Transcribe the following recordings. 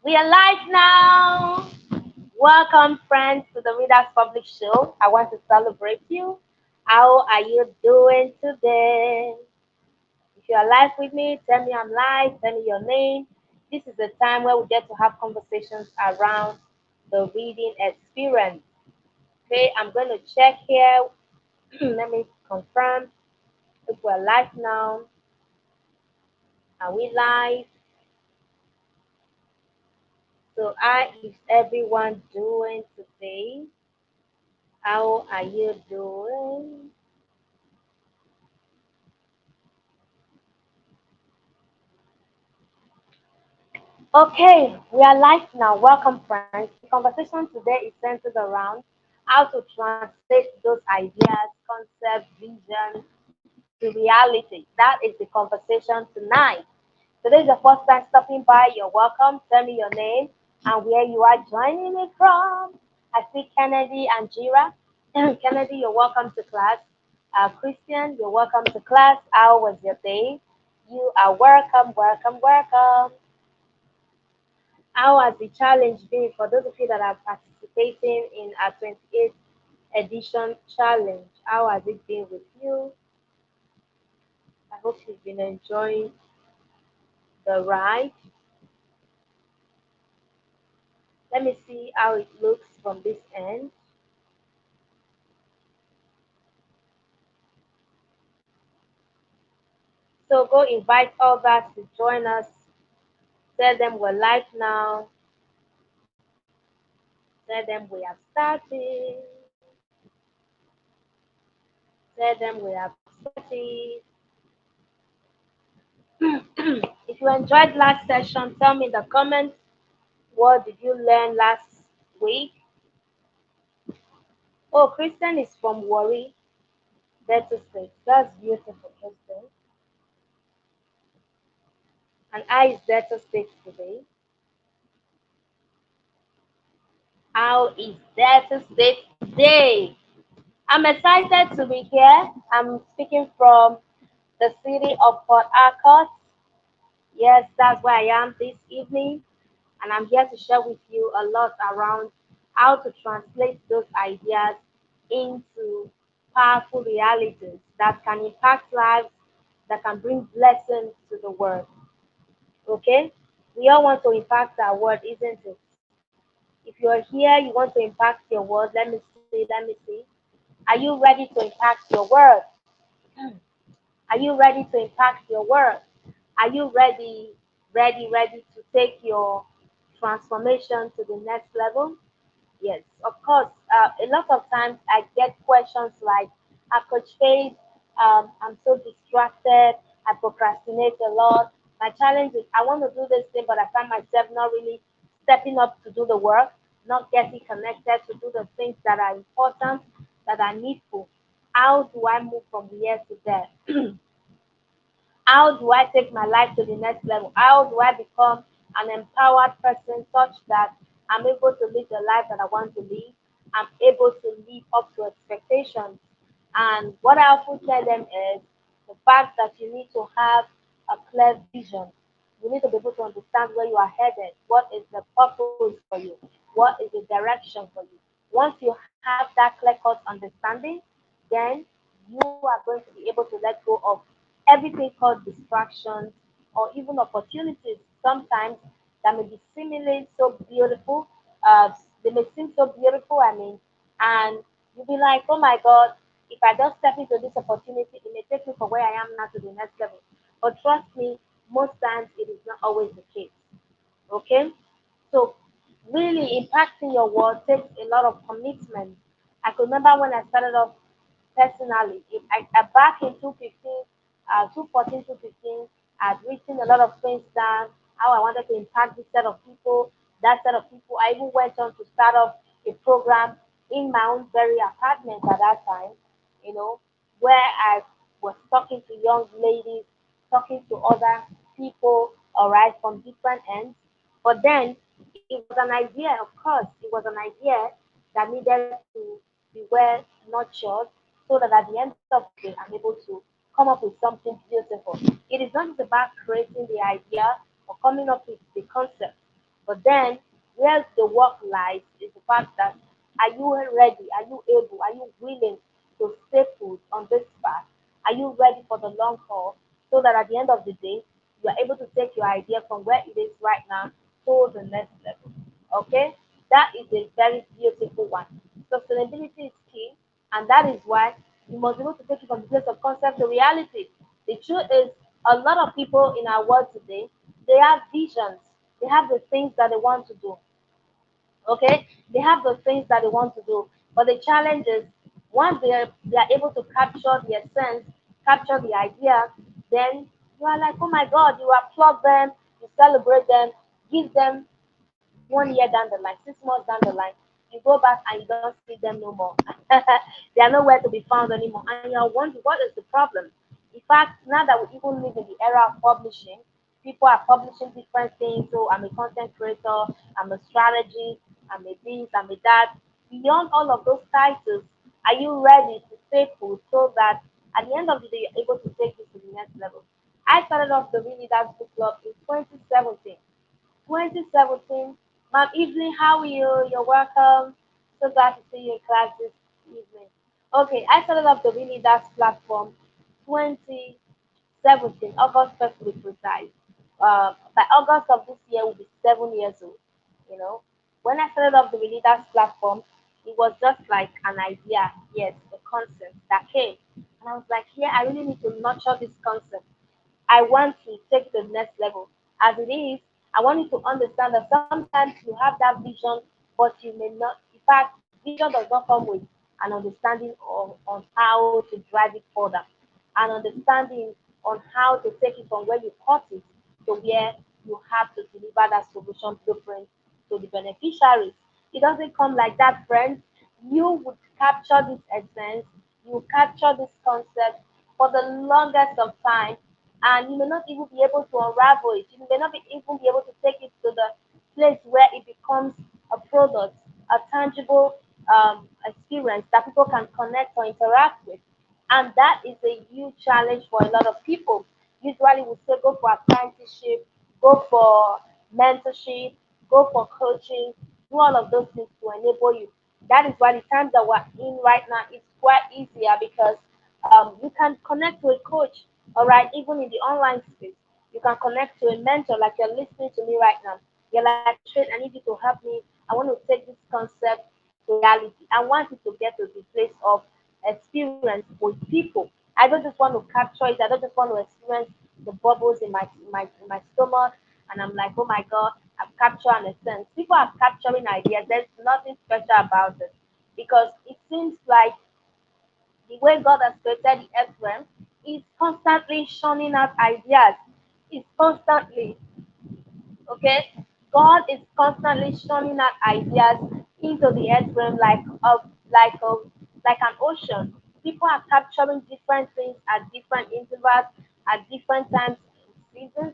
We are live now. Welcome, friends, to the Readers Public Show. I want to celebrate you. How are you doing today? If you are live with me, tell me I'm live, tell me your name. This is the time where we get to have conversations around the reading experience. Okay, I'm going to check here. Let me confirm if we're live now. Are we live? So, how is everyone doing today? How are you doing? Okay, we are live now. Welcome, friends. The conversation today is centered around how to translate those ideas, concepts, vision to reality. That is the conversation tonight. Today is the first time stopping by. You're welcome. Tell me your name and where you are joining me from. I see Kennedy and Jira. Kennedy, you're welcome to class. Christian, you're welcome to class. How was your day? You are welcome, welcome, welcome. How has the challenge been for those of you that are participating in our 28th edition challenge? How has it been with you? I hope you've been enjoying the ride. Let me see how it looks from this end. So go invite others to join us. Tell them we're live now. Tell them we have started. Tell them we have started. If you enjoyed last session, tell me in the comments what did you learn last week. Oh, Christian is from Warri, Delta State. That's beautiful, Christian. And I is Delta State today. How is Delta State today? I'm excited to be here. I'm speaking from the city of Port Harcourt. Yes, that's where I am this evening. And I'm here to share with you a lot around how to translate those ideas into powerful realities that can impact lives, that can bring blessings to the world. Okay? We all want to impact our world, isn't it? If you're here, you want to impact your world. Let me see. Are you ready to impact your world? Are you ready to impact your world? Are you ready to take your transformation to the next level? Yes, of course. A lot of times I get questions like, Coach Faith, I'm so distracted. I procrastinate a lot. My challenge is I want to do this thing, but I find myself not really stepping up to do the work, not getting connected to do the things that are important, that are needful. How do I move from here to there? How do I take my life to the next level? How do I become an empowered person such that I'm able to live the life that I want to live? I'm able to live up to expectations. And what I often tell them is the fact that you need to have a clear vision. You need to be able to understand where you are headed. What is the purpose for you? What is the direction for you? Once you have that clear cut understanding, then you are going to be able to let go of everything called distractions or even opportunities sometimes that may be seemingly so beautiful. They may seem so beautiful, and you'll be like, oh my God, if I just step into this opportunity, it may take me from where I am now to the next level. But trust me, most times it is not always the case. Okay? So, really impacting your world takes a lot of commitment. I could remember when I started off personally, back in 2015, 2014, 2015, I'd written a lot of things down, how I wanted to impact this set of people, that set of people. I even went on to start off a program in my own very apartment at that time, you know, where I was talking to young ladies, talking to other people, all right, from different ends. But then it was an idea, of course, it was an idea that needed to be well nurtured so that at the end of the day I'm able to come up with something beautiful. It is not just about creating the idea or coming up with the concept. But then, where the work lies is the fact that are you ready? Are you able? Are you willing to stay put on this path? Are you ready for the long haul so that at the end of the day, you are able to take your idea from where it is right now to the next level? Okay? That is a very beautiful one. Sustainability is key, and that is why you must be able to take it from the place of concept to reality. The truth is, a lot of people in our world today, they have visions, they have the things that they want to do. Okay, they have the things that they want to do, but the challenge is once they are able to capture the essence, capture the idea, then you are like, oh my God, you applaud them, you celebrate them, give them 1 year down the line, 6 months down the line, you go back and you don't see them no more. They are nowhere to be found anymore. And you're wondering what is the problem. In fact, now that we even live in the era of publishing, people are publishing different things. So I'm a content creator, I'm a strategist, I'm a this, I'm a that. Beyond all of those titles, are you ready to stay put so that at the end of the day you're able to take this to the next level? I started off the Really Dance Book Club in 2017. 2017. Ma'am Evelyn, how are you? You're welcome. So glad to see you in class this evening. Okay, I started up the Really Dash platform 2017, August 1st to be precise. By August of this year, will be 7 years old. You know, when I started up the Really Dash platform, it was just like an idea, yes, a concept that came. And I was like, yeah, I really need to nurture this concept. I want to take it to the next level. As it is, I want you to understand that sometimes you have that vision, but you may not. In fact, vision does not come with an understanding on how to drive it further, an understanding on how to take it from where you caught it to where you have to deliver that solution blueprint to the beneficiaries. It doesn't come like that, friends. You would capture this essence, you capture this concept for the longest of time, and you may not even be able to unravel it. You may not even be able to take it to the place where it becomes a product, a tangible experience that people can connect or interact with. And that is a huge challenge for a lot of people. Usually we say go for apprenticeship, go for mentorship, go for coaching, do all of those things to enable you. That is why the times that we're in right now is quite easier because you can connect to a coach, all right, even in the online space. You can connect to a mentor like you're listening to me right now. You're like, Trade, I need you to help me. I want to take this concept to reality. I want it to get to the place of experience with people. I don't just want to capture it. I don't just want to experience the bubbles in my stomach. And I'm like, oh my God, I've captured an essence. People are capturing ideas. There's nothing special about it because it seems like the way God has created the earth realm is constantly shunning out ideas. It's constantly okay. God is constantly shunning out ideas into the earth realm like a like an ocean. People are capturing different things at different intervals, at different times in seasons.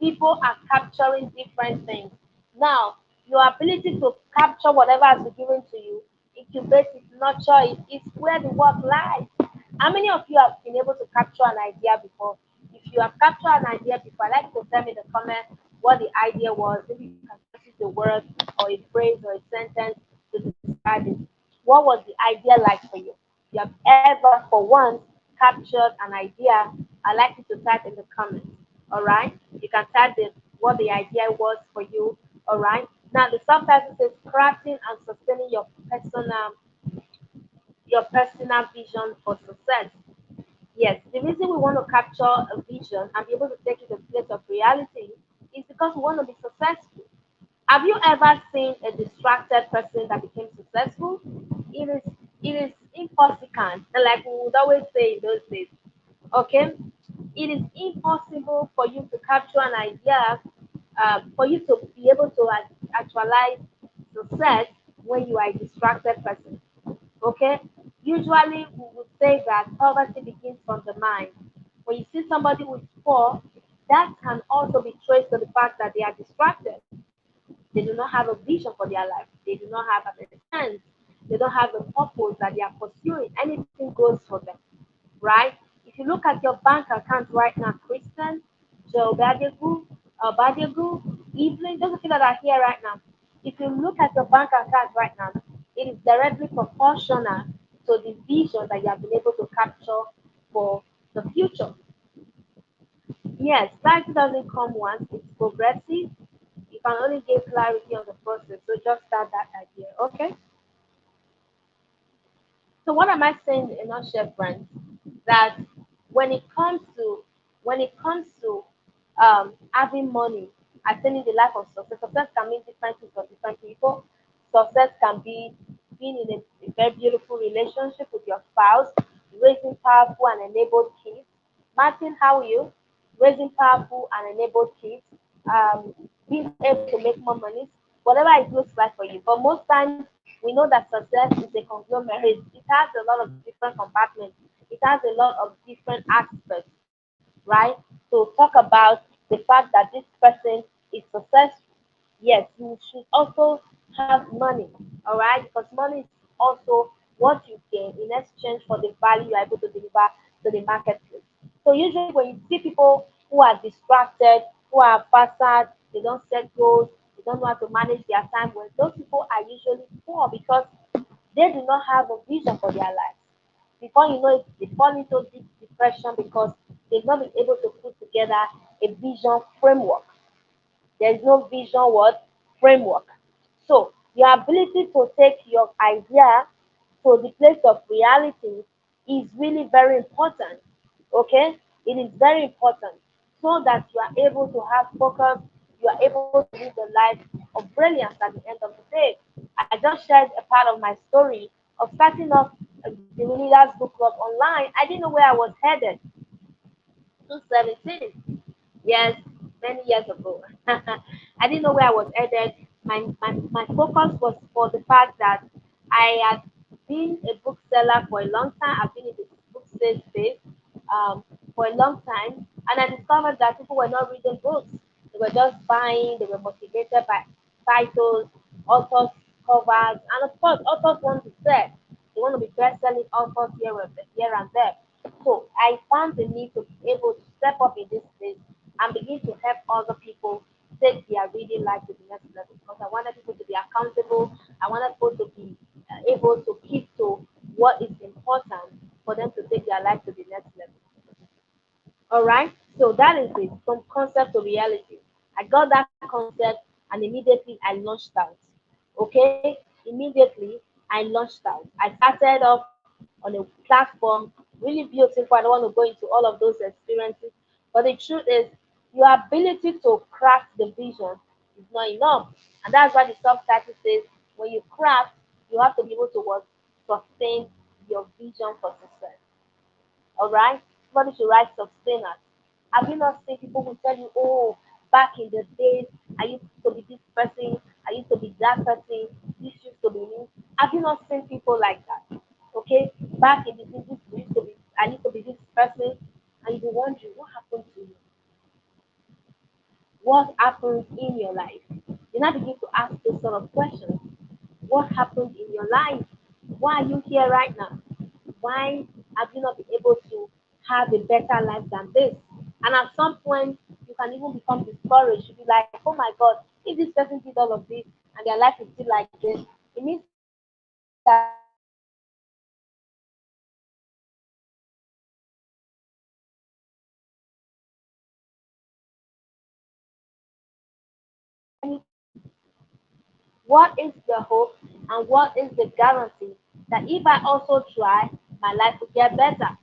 People are capturing different things. Now, your ability to capture whatever has been given to you, incubate it, nurture it, is where the work lies. How many of you have been able to capture an idea before? If you have captured an idea before, I'd like to tell me in the comment what the idea was. Maybe you can just use the word or a phrase or a sentence to describe it. What was the idea like for you? If you have ever, for once, captured an idea, I'd like you to type in the comments. All right? You can type what the idea was for you. All right? Now, the subtitle says crafting and sustaining your personal vision for success. Yes, the reason we want to capture a vision and be able to take it to the place of reality is because we want to be successful. Have you ever seen a distracted person that became successful? It is impossible, like we would always say in those days. Okay, it is impossible for you to capture an idea, for you to be able to actualize success when you are a distracted person. Okay? Usually we would say that poverty begins from the mind. When you see somebody who is poor, that can also be traced to the fact that they are distracted. They do not have a vision for their life. They do not have an intent. They don't have a purpose that they are pursuing. Anything goes for them, right? If you look at your bank account right now, Christian, Joe Badegu, Badiagu, Evelyn, those of you that are here right now, if you look at your bank account right now, it is directly proportional to the vision that you have been able to capture for the future. Yes, clarity doesn't come once, it's progressive. You can only gain clarity on the process. So just start that idea. Okay. So what am I saying in a nutshell, friends? That when it comes to having money, attaining the life of success, success can mean different things for different people. Success can be being in a very beautiful relationship with your spouse, raising powerful and enabled kids. Martin, how are you? Raising powerful and enabled kids, being able to make more money, whatever it looks like for you. But most times we know that success is a conglomerate. It has a lot of different compartments. It has a lot of different aspects, right? To talk about the fact that this person is successful. Yes, you should also have money, all right? Because money is also what you gain in exchange for the value you're able to deliver to the marketplace. So usually when you see people who are distracted, who are facade, they don't set goals, they don't know how to manage their time, well, those people are usually poor because they do not have a vision for their lives. Before you know it, they fall into deep depression because they've not been able to put together a vision framework. There is no vision what framework. So your ability to take your idea to the place of reality is really very important. Okay? It is very important so that you are able to have focus, you are able to live the life of brilliance at the end of the day. I just shared a part of my story of starting off the Leaders Book Club online. I didn't know where I was headed. 2017. Yes, many years ago. I didn't know where I was headed. My focus was for the fact that I had been a bookseller for a long time. I've been in the book sales space for a long time. And I discovered that people were not reading books. They were just buying, they were motivated by titles, authors, covers, and of course, authors want to sell. They want to be best-selling authors here and there. So I found the need to be able to step up in this space and begin to help other people take their reading life to the next level. Because I wanted people to be accountable. I wanted people to be able to keep to what is important for them to take their life to the next level. All right. So that is it from concept to reality. I got that concept and immediately I launched out. Okay. Immediately I launched out. I started off on a platform, really beautiful. I don't want to go into all of those experiences. But the truth is, your ability to craft the vision is not enough. And that's why the subtitle says when you craft, you have to be able to what? Sustain your vision for success. All right? Somebody should write sustainers. Have you not seen people who tell you, oh, back in the days, I used to be this person, I used to be that person, this used to be me. Have you not seen people like that? Okay? Back in the days, I used to be this person, and you be wondering, what happened to you? What happened in your life? You now begin to ask those sort of questions. What happened in your life? Why are you here right now? Why have you not been able to have a better life than this? And at some point, you can even become discouraged. You'll be like, oh my God, if this person did all of this and their life is still like this, it means that they are not able to do anything. But the truth is, you have to ask yourself, let me what is the hope and what is the guarantee that if I also try, my life will get better?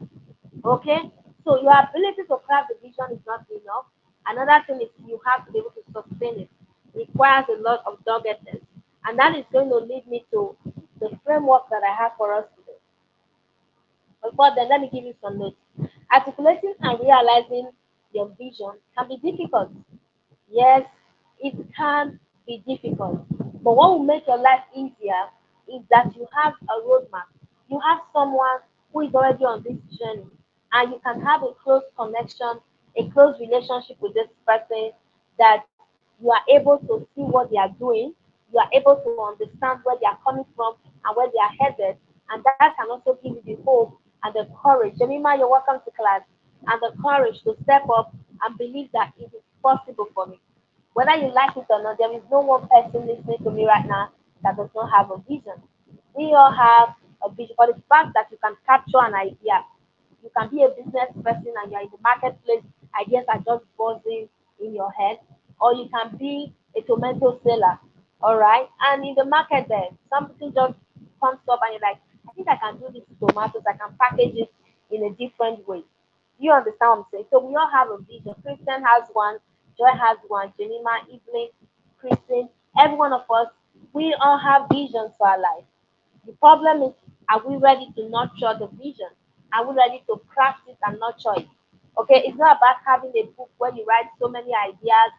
Okay? So your ability to craft the vision is not enough. Another thing is you have to be able to sustain it. It requires a lot of doggedness. And that is going to lead me to the framework that I have for us today. But then let me give you some notes. Articulating and realizing your vision can be difficult. Yes, it can be difficult. But what will make your life easier is that you have a roadmap. You have someone who is already on this journey, and you can have a close connection, a close relationship with this person that you are able to see what they are doing, you are able to understand where they are coming from and where they are headed, and that can also give you the hope and the courage. Jemima, you're welcome to class, and the courage to step up and believe that it is possible for me. Whether you like it or not, there is no one person listening to me right now that does not have a vision. We all have a vision. For the fact that you can capture an idea, you can be a business person and you're in the marketplace, ideas are just buzzing in your head, or you can be a tomato seller, all right? And in the market there, something just comes up and you're like, I think I can do this with tomatoes, I can package it in a different way. You understand what I'm saying? So we all have a vision. Christian has one, Joy has one, Jemima, Evelyn, Christine, every one of us, we all have visions for our life. The problem is, are we ready to nurture the vision? Are we ready to craft it and nurture it? Okay, it's not about having a book where you write so many ideas.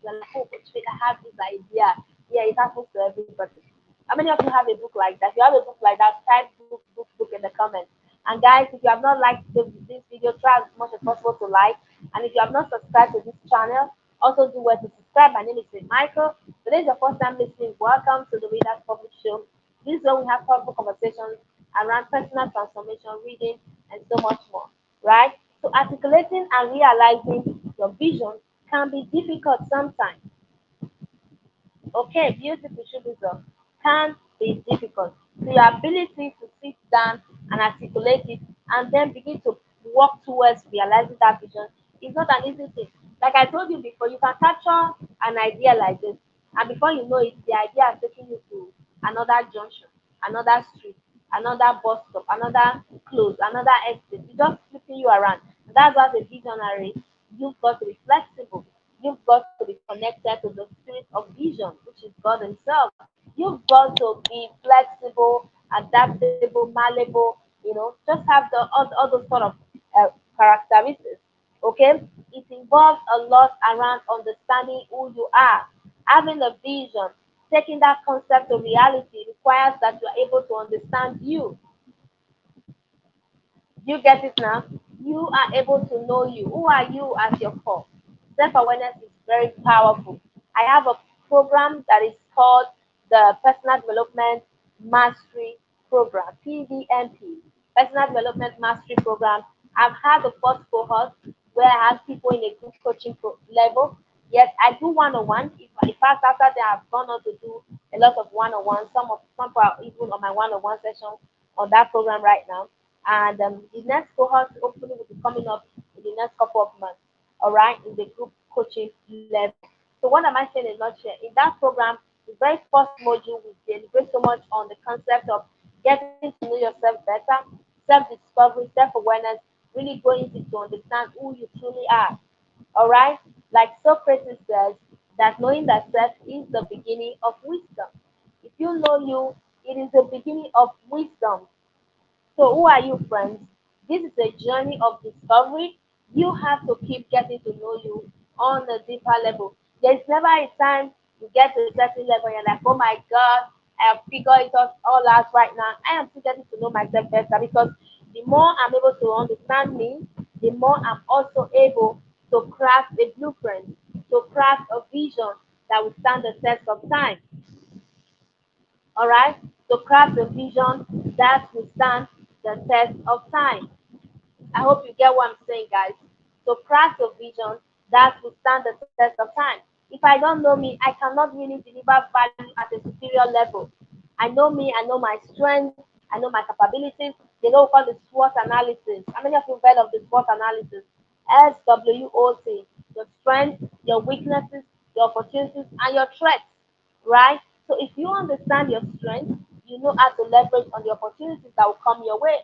You're like, oh, but wait, I have this idea. Yeah, it happens to everybody. How many of you have a book like that? If you have a book like that, type book in the comments. And guys, if you have not liked this video, try as much as possible to like. And if you have not subscribed to this channel, also do well to subscribe. My name is St. Michael. Today is your first time listening. Welcome to the Readers Public Show. This is where we have powerful conversations around personal transformation, reading, and so much more. Right? So articulating and realizing your vision can be difficult sometimes. Okay, beautiful Shubizo can be difficult. So your ability to sit down and articulate it and then begin to work towards realizing that vision is not an easy thing. Like I told you before, you can capture an idea like this, and before you know it, the idea is taking you to another junction, another street, another bus stop, another close, another exit. It's just flipping you around. And that's why as a visionary, you've got to be flexible. You've got to be connected to the spirit of vision, which is God Himself. You've got to be flexible, adaptable, malleable, just have all those sort of characteristics. Okay? It involves a lot around understanding who you are. Having a vision, taking that concept to reality requires that you are able to understand you. You get it now? You are able to know you. Who are you at your core? Self awareness is very powerful. I have a program that is called the Personal Development Mastery Program, PDMP, Personal Development Mastery Program. I've had the first cohort where I have people in a group coaching level. Yes, I do one-on-one. If I after that, I've gone on to do a lot of one-on-one. Some are even on my one-on-one session on that program right now. And the next cohort hopefully will be coming up in the next couple of months. All right, in the group coaching level. So what am I saying in a nutshell? In that program, the very first module we deliberate so much on the concept of getting to know yourself better, self-discovery, self-awareness, really going into to understand who you truly are. All right, like Socrates says, that knowing thyself is the beginning of wisdom. If you know you, it is the beginning of wisdom. So, who are you, friends? This is a journey of discovery. You have to keep getting to know you on a deeper level. There's never a time you get to a certain level and you're like, oh my God, I have figured it all out right now. I am still getting to know myself better because the more I'm able to understand me, the more I'm also able to craft a blueprint, to craft a vision that will stand the test of time. All right? To craft a vision that will stand the test of time. I hope you get what I'm saying, guys. To craft a vision that will stand the test of time. If I don't know me, I cannot really deliver value at a superior level. I know me, I know my strengths, I know my capabilities. They don't call the SWOT analysis. How many of you have heard of the SWOT analysis? SWOT. Your strengths, your weaknesses, your opportunities, and your threats, right? So if you understand your strengths, you know how to leverage on the opportunities that will come your way.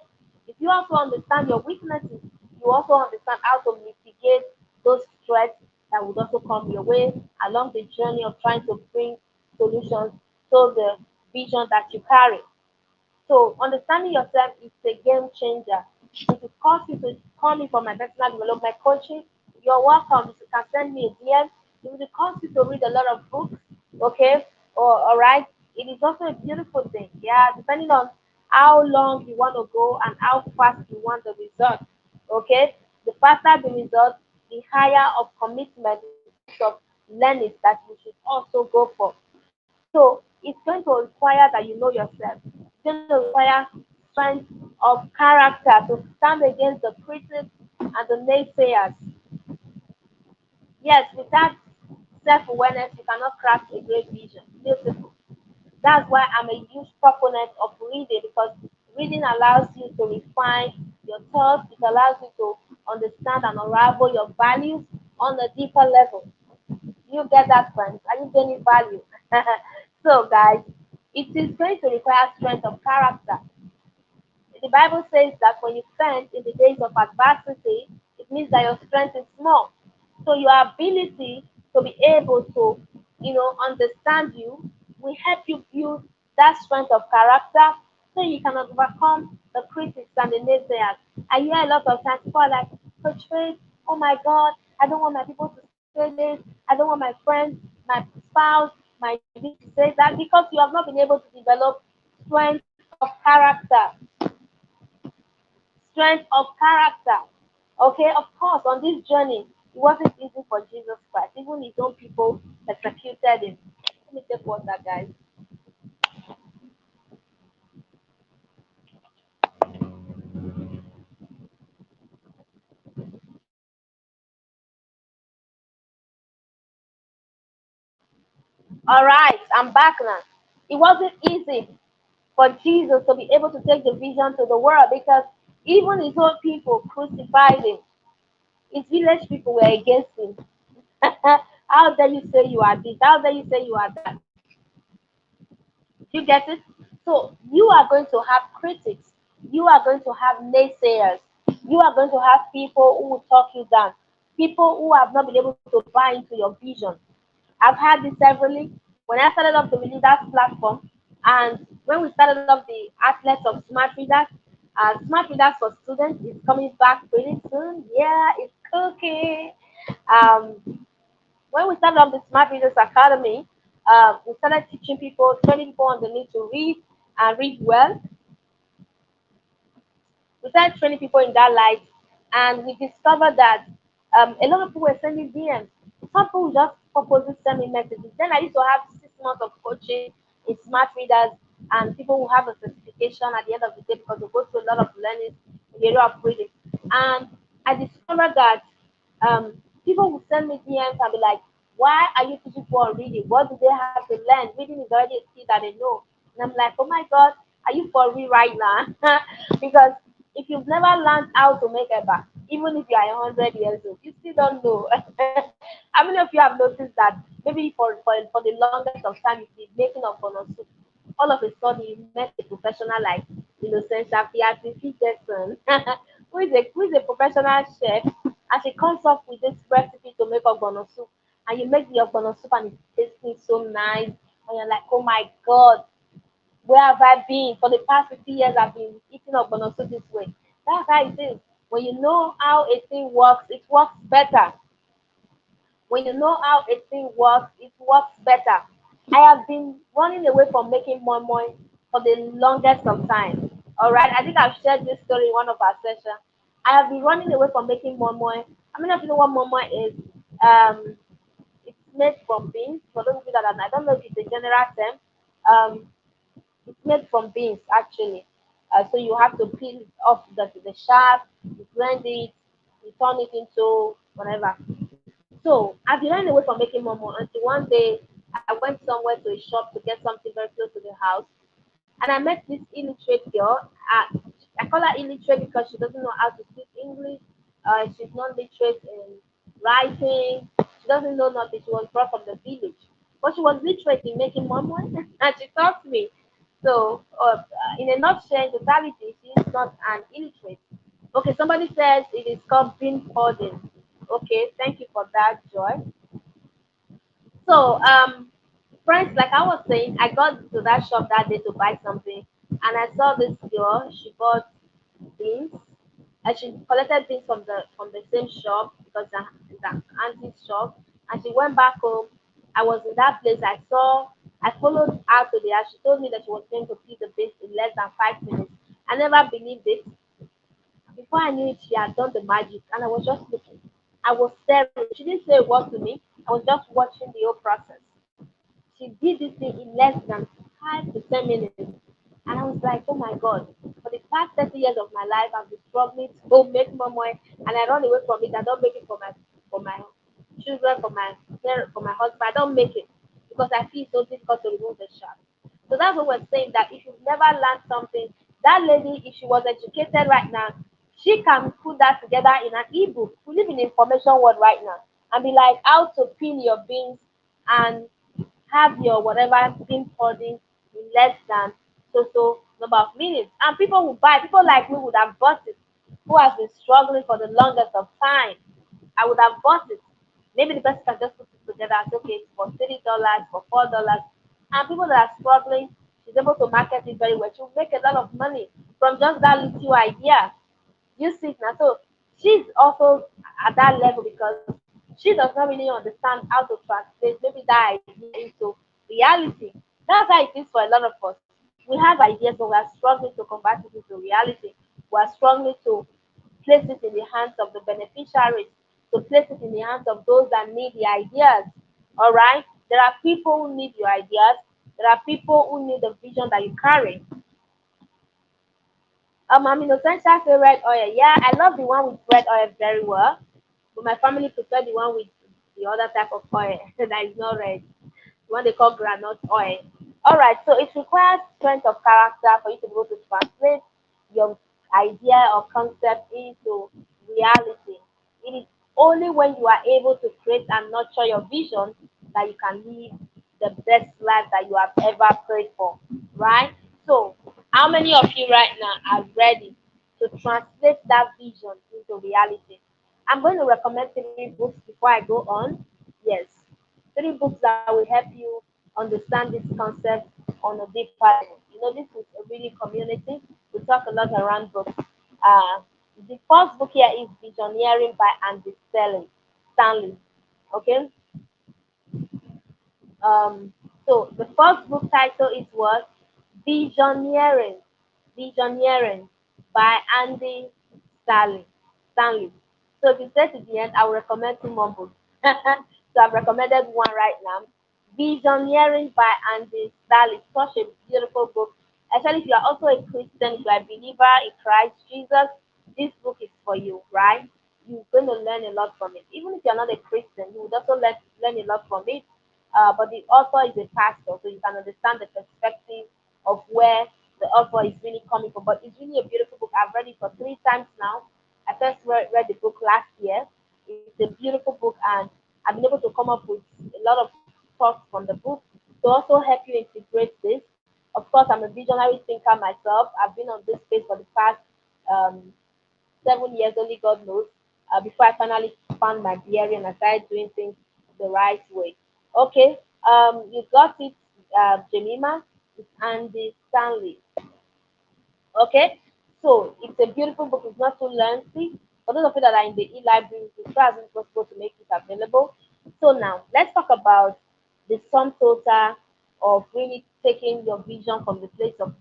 If you also understand your weaknesses, you also understand how to mitigate those threats that would also come your way along the journey of trying to bring solutions to the vision that you carry. So understanding yourself is a game changer. If it costs you to come in for my personal development coaching, you're welcome. You can send me a DM. If it costs you to read a lot of books, okay, or all right, it is also a beautiful thing. Yeah, depending on how long you want to go and how fast you want the result. Okay, the faster the result, the higher of commitment in terms of learning that you should also go for. So it's going to require that you know yourself. It's going to require strength of character to stand against the critics and the naysayers. Yes, with that self-awareness, you cannot craft a great vision. Beautiful. That's why I'm a huge proponent of reading, because reading allows you to refine your thoughts. It allows you to understand and unravel your values on a deeper level. You get that, friends? Are you gaining value? So, guys, it is going to require strength of character. The Bible says that when you faint in the days of adversity, it means that your strength is small. So your ability to be able to, understand you will help you build that strength of character so you can overcome the critics and the naysayers. I hear a lot of times people are like, Coach Faith, oh my God, I don't want my people to say this. I don't want my friends, my spouse, my this to say that, because you have not been able to develop strength of character. Strength of character. Okay, of course, on this journey, it wasn't easy for Jesus Christ. Even his own people persecuted him. Let me take water, guys. All right, I'm back now. It wasn't easy for Jesus to be able to take the vision to the world, because even his own people crucified him. His village people were against him. How dare you say you are this? How dare you say you are that? You get it? So you are going to have critics. You are going to have naysayers. You are going to have people who will talk you down. People who have not been able to buy into your vision. I've had this severally when I started up the Leaders platform, and when we started up the Athletes of Smart Readers for Students is coming back pretty soon. Yeah, it's cooking. When we started up the Smart Readers Academy, we started teaching people, training people on the need to read and read well. We started training people in that light, and we discovered that a lot of people were sending DMs. Some people just purposely send me messages. Then I used to have 6 months of coaching in Smart Readers, and people will have a certification at the end of the day because they go through a lot of learning in the area of reading. And I discovered that people will send me DMs and be like, why are you teaching people on reading? What do they have to learn? Reading is already a skill that they know. And I'm like, oh my God, are you for real right now? Because if you've never learned how to make a bar, even if you are 100 years old, you still don't know. How many of you have noticed that maybe for the longest of time you've been making up for soup, all of a sudden you met a professional like Innocent Shafiati Peterson, who is a professional chef, and she comes up with this recipe to make ogbono soup, and you make the ogbono soup and it's tasting so nice, and you're like, oh my God, where have I been? For the past 50 years, I've been eating ogbono soup this way. That's how it is. When you know how a thing works, it works better. When you know how a thing works, it works better. I have been running away from making more money for the longest of time. All right, I think I've shared this story in one of our sessions. I have been running away from making more money. How many of you know what more is? Um, it's made from beans. For those of you that are, I don't know if it's a general term. Um, it's made from beans actually. So you have to peel off the shaft, you blend it, you turn it into whatever. So I've been running away from making more until one day I went somewhere to a shop to get something very close to the house, and I met this illiterate girl. I call her illiterate because she doesn't know how to speak English. She's not literate in writing. She doesn't know nothing. She was brought from the village, but she was literate in making money, and she taught me. So, in a nutshell, in totality, she is not an illiterate. Okay, somebody says it is called bean pudding. Okay, thank you for that, Joy. So, friends, like I was saying, I got to that shop that day to buy something, and I saw this girl. She bought beans, and she collected beans from the same shop because the auntie's shop, and she went back home. I was in that place. I followed her to the house. She told me that she was going to pick the beans in less than 5 minutes. I never believed it. Before I knew it, she had done the magic, and I was just looking. I was staring. She didn't say a word to me. I was just watching the whole process. She did this thing in less than 5 to 10 minutes. And I was like, oh my God, for the past 30 years of my life, I've been struggling to make more money, and I run away from it. I don't make it for my children, for my prepare for my husband, I don't make it because I feel it's so difficult to remove the sharp. So that's what we're saying, that if you've never learned something, that lady, if she was educated right now, she can put that together in an ebook. We live in the information world right now, and be like how to pin your beans and have your whatever bean pudding in less than so number of minutes. And people will buy. People like me would have bought it, who has been struggling for the longest of time. I would have bought it. Maybe the person can just put it together and say, okay, it's for $3, for $4. And people that are struggling, she's able to market it very well. She'll make a lot of money from just that little idea. You see it now. So she's also at that level because she does not really understand how to translate maybe that idea into reality. That's how it is for a lot of us. We have ideas, but we are struggling to convert it into reality. We are struggling to place it in the hands of the beneficiaries, to place it in the hands of those that need the ideas. All right? There are people who need your ideas. There are people who need the vision that you carry. I'm Innocential say red oil. Yeah, I love the one with red oil very well. But my family prefer the one with the other type of oil that is not red. The one they call granite oil. Alright, so it requires strength of character for you to be able to translate your idea or concept into reality. It is only when you are able to create and nurture your vision that you can live the best life that you have ever prayed for. Right? So, how many of you right now are ready to translate that vision into reality? I'm going to recommend three books before I go on. Yes, three books that will help you understand this concept on a deeper level. This is a really community. We talk a lot around books. The first book here is Visioneering by Andy Stanley. Stanley. Okay. Um, so the first book title is what? Visioneering. Visioneering by Andy Stanley. Stanley. So if you stay to the end, I will recommend two more books. So I've recommended one right now. Visioneering by Andy Stanley. Such a beautiful book. Especially if you are also a Christian, if you are a believer in Christ Jesus, this book is for you, right? You're going to learn a lot from it. Even if you're not a Christian, you would also learn a lot from it. But the author is a pastor, so you can understand the perspective of where the author is really coming from. But it's really a beautiful book. I've read it for three times now. I first read the book last year. It's a beautiful book, and I've been able to come up with a lot of thoughts from the book to also help you integrate this. Of course, I'm a visionary thinker myself. I've been on this space for the past um, 7 years, only God knows, before I finally found my bearing and I started doing things the right way. Okay, you got it, Jemima. It's Andy Stanley. Okay, so it's a beautiful book. It's not too lengthy. For those of you that are in the e-library, it's try as much as possible to make it available. So now let's talk about the sum total of really taking your vision from the place of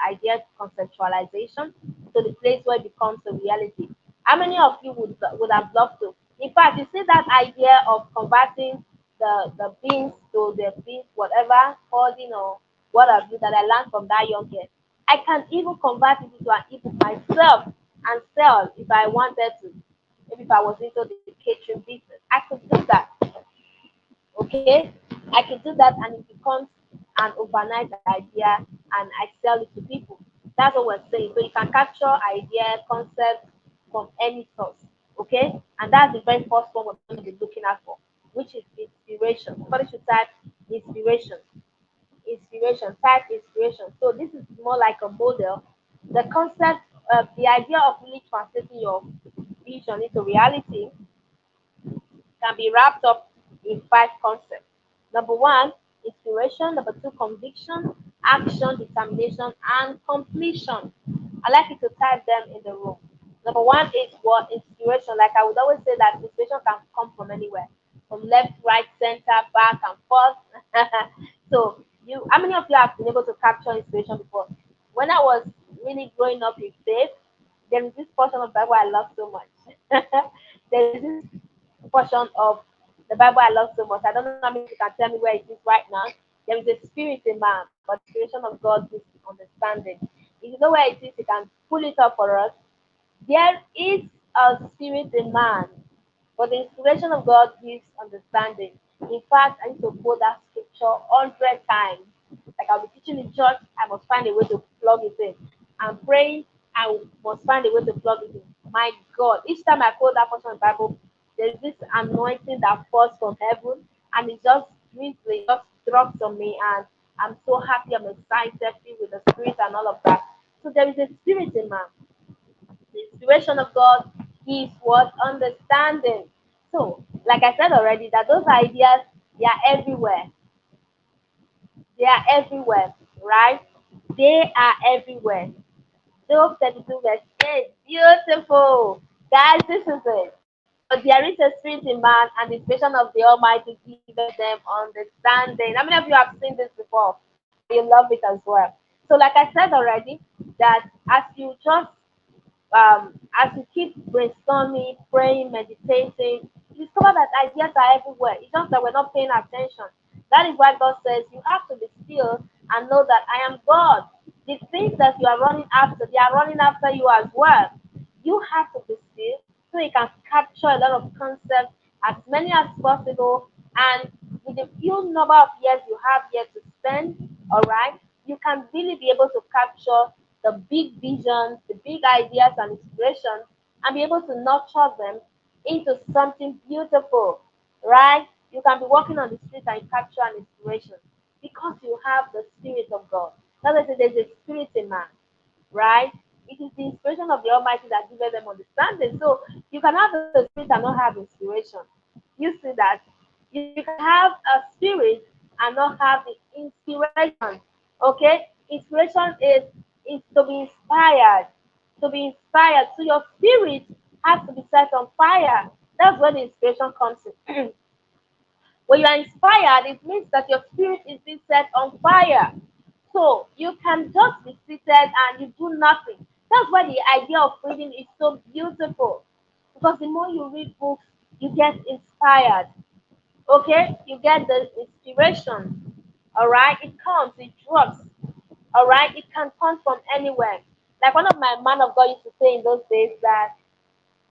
idea conceptualization to the place where it becomes a reality. How many of you would have loved to? In fact, you see that idea of converting the beans to the beans, whatever, holding or what have you that I learned from that young girl. I can even convert it into an ebook myself and sell if I wanted to. Maybe if I was into the catering business, I could do that. Okay, I could do that, and it becomes an overnight idea, and I sell it to people. That's what we're saying. So you can capture idea, concept from any source. Okay, and that's the very first one we're going to be looking at for, which is inspiration. Somebody should type inspiration. Inspiration, type inspiration. So this is more like a model. The concept, the idea of really translating your vision into reality can be wrapped up in five concepts. Number one, inspiration. Number two, conviction, action, determination, and completion. I like you to type them in the room. Number one is what inspiration. Like I would always say that inspiration can come from anywhere, from left, right, center, back, and forth. So how many of you have been able to capture inspiration before? When I was really growing up in faith, there is this portion of Bible I love so much. There is this portion of the Bible I love so much. I don't know how many you can tell me where it is right now. There is a spirit in man, but the inspiration of God is understanding. If you know where it is, you can pull it up for us. There is a spirit in man, but the inspiration of God gives understanding. In fact, I used to quote that scripture 100 times. Like I'll be teaching in church, I must find a way to plug it in. I'm praying, I must find a way to plug it in. My God, each time I quote that portion of the Bible, there's this anointing that falls from heaven, and it just drizzling, just drops on me, and I'm so happy, I'm excited, filled with the Spirit and all of that. So there is a spirit in man. The inspiration of God gives what understanding. So, like I said already, that those ideas, they are everywhere. They are everywhere, right? They are everywhere. Job 32 verse 8. Beautiful. Guys, this is it. But there is a spirit in man, and the inspiration of the Almighty giveth them understanding. How many of you have seen this before? And you love it as well. So, like I said already, that as you just as you keep brainstorming, praying, meditating, you discover that ideas are everywhere. It's just that we're not paying attention. That is why God says you have to be still and know that I am God. The things that you are running after, they are running after you as well. You have to be still so you can capture a lot of concepts, as many as possible, and with the few number of years you have yet to spend, all right, you can really be able to capture the big visions, the big ideas and inspirations, and be able to nurture them into something beautiful, right? You can be walking on the street and capture an inspiration because you have the Spirit of God. That's why I say there's a spirit in man, right? It is the inspiration of the Almighty that gives them understanding. So you can have the spirit and not have inspiration. You see that? You can have a spirit and not have the inspiration. Okay? Inspiration is to be inspired. To be inspired. So your spirit has to be set on fire. That's where the inspiration comes in. When you are inspired, it means that your spirit is being set on fire. So you can just be seated and you do nothing. That's why the idea of reading is so beautiful. Because the more you read books, you get inspired. Okay? You get the inspiration. Alright? It comes, it drops. Alright? It can come from anywhere. Like one of my man of God used to say in those days that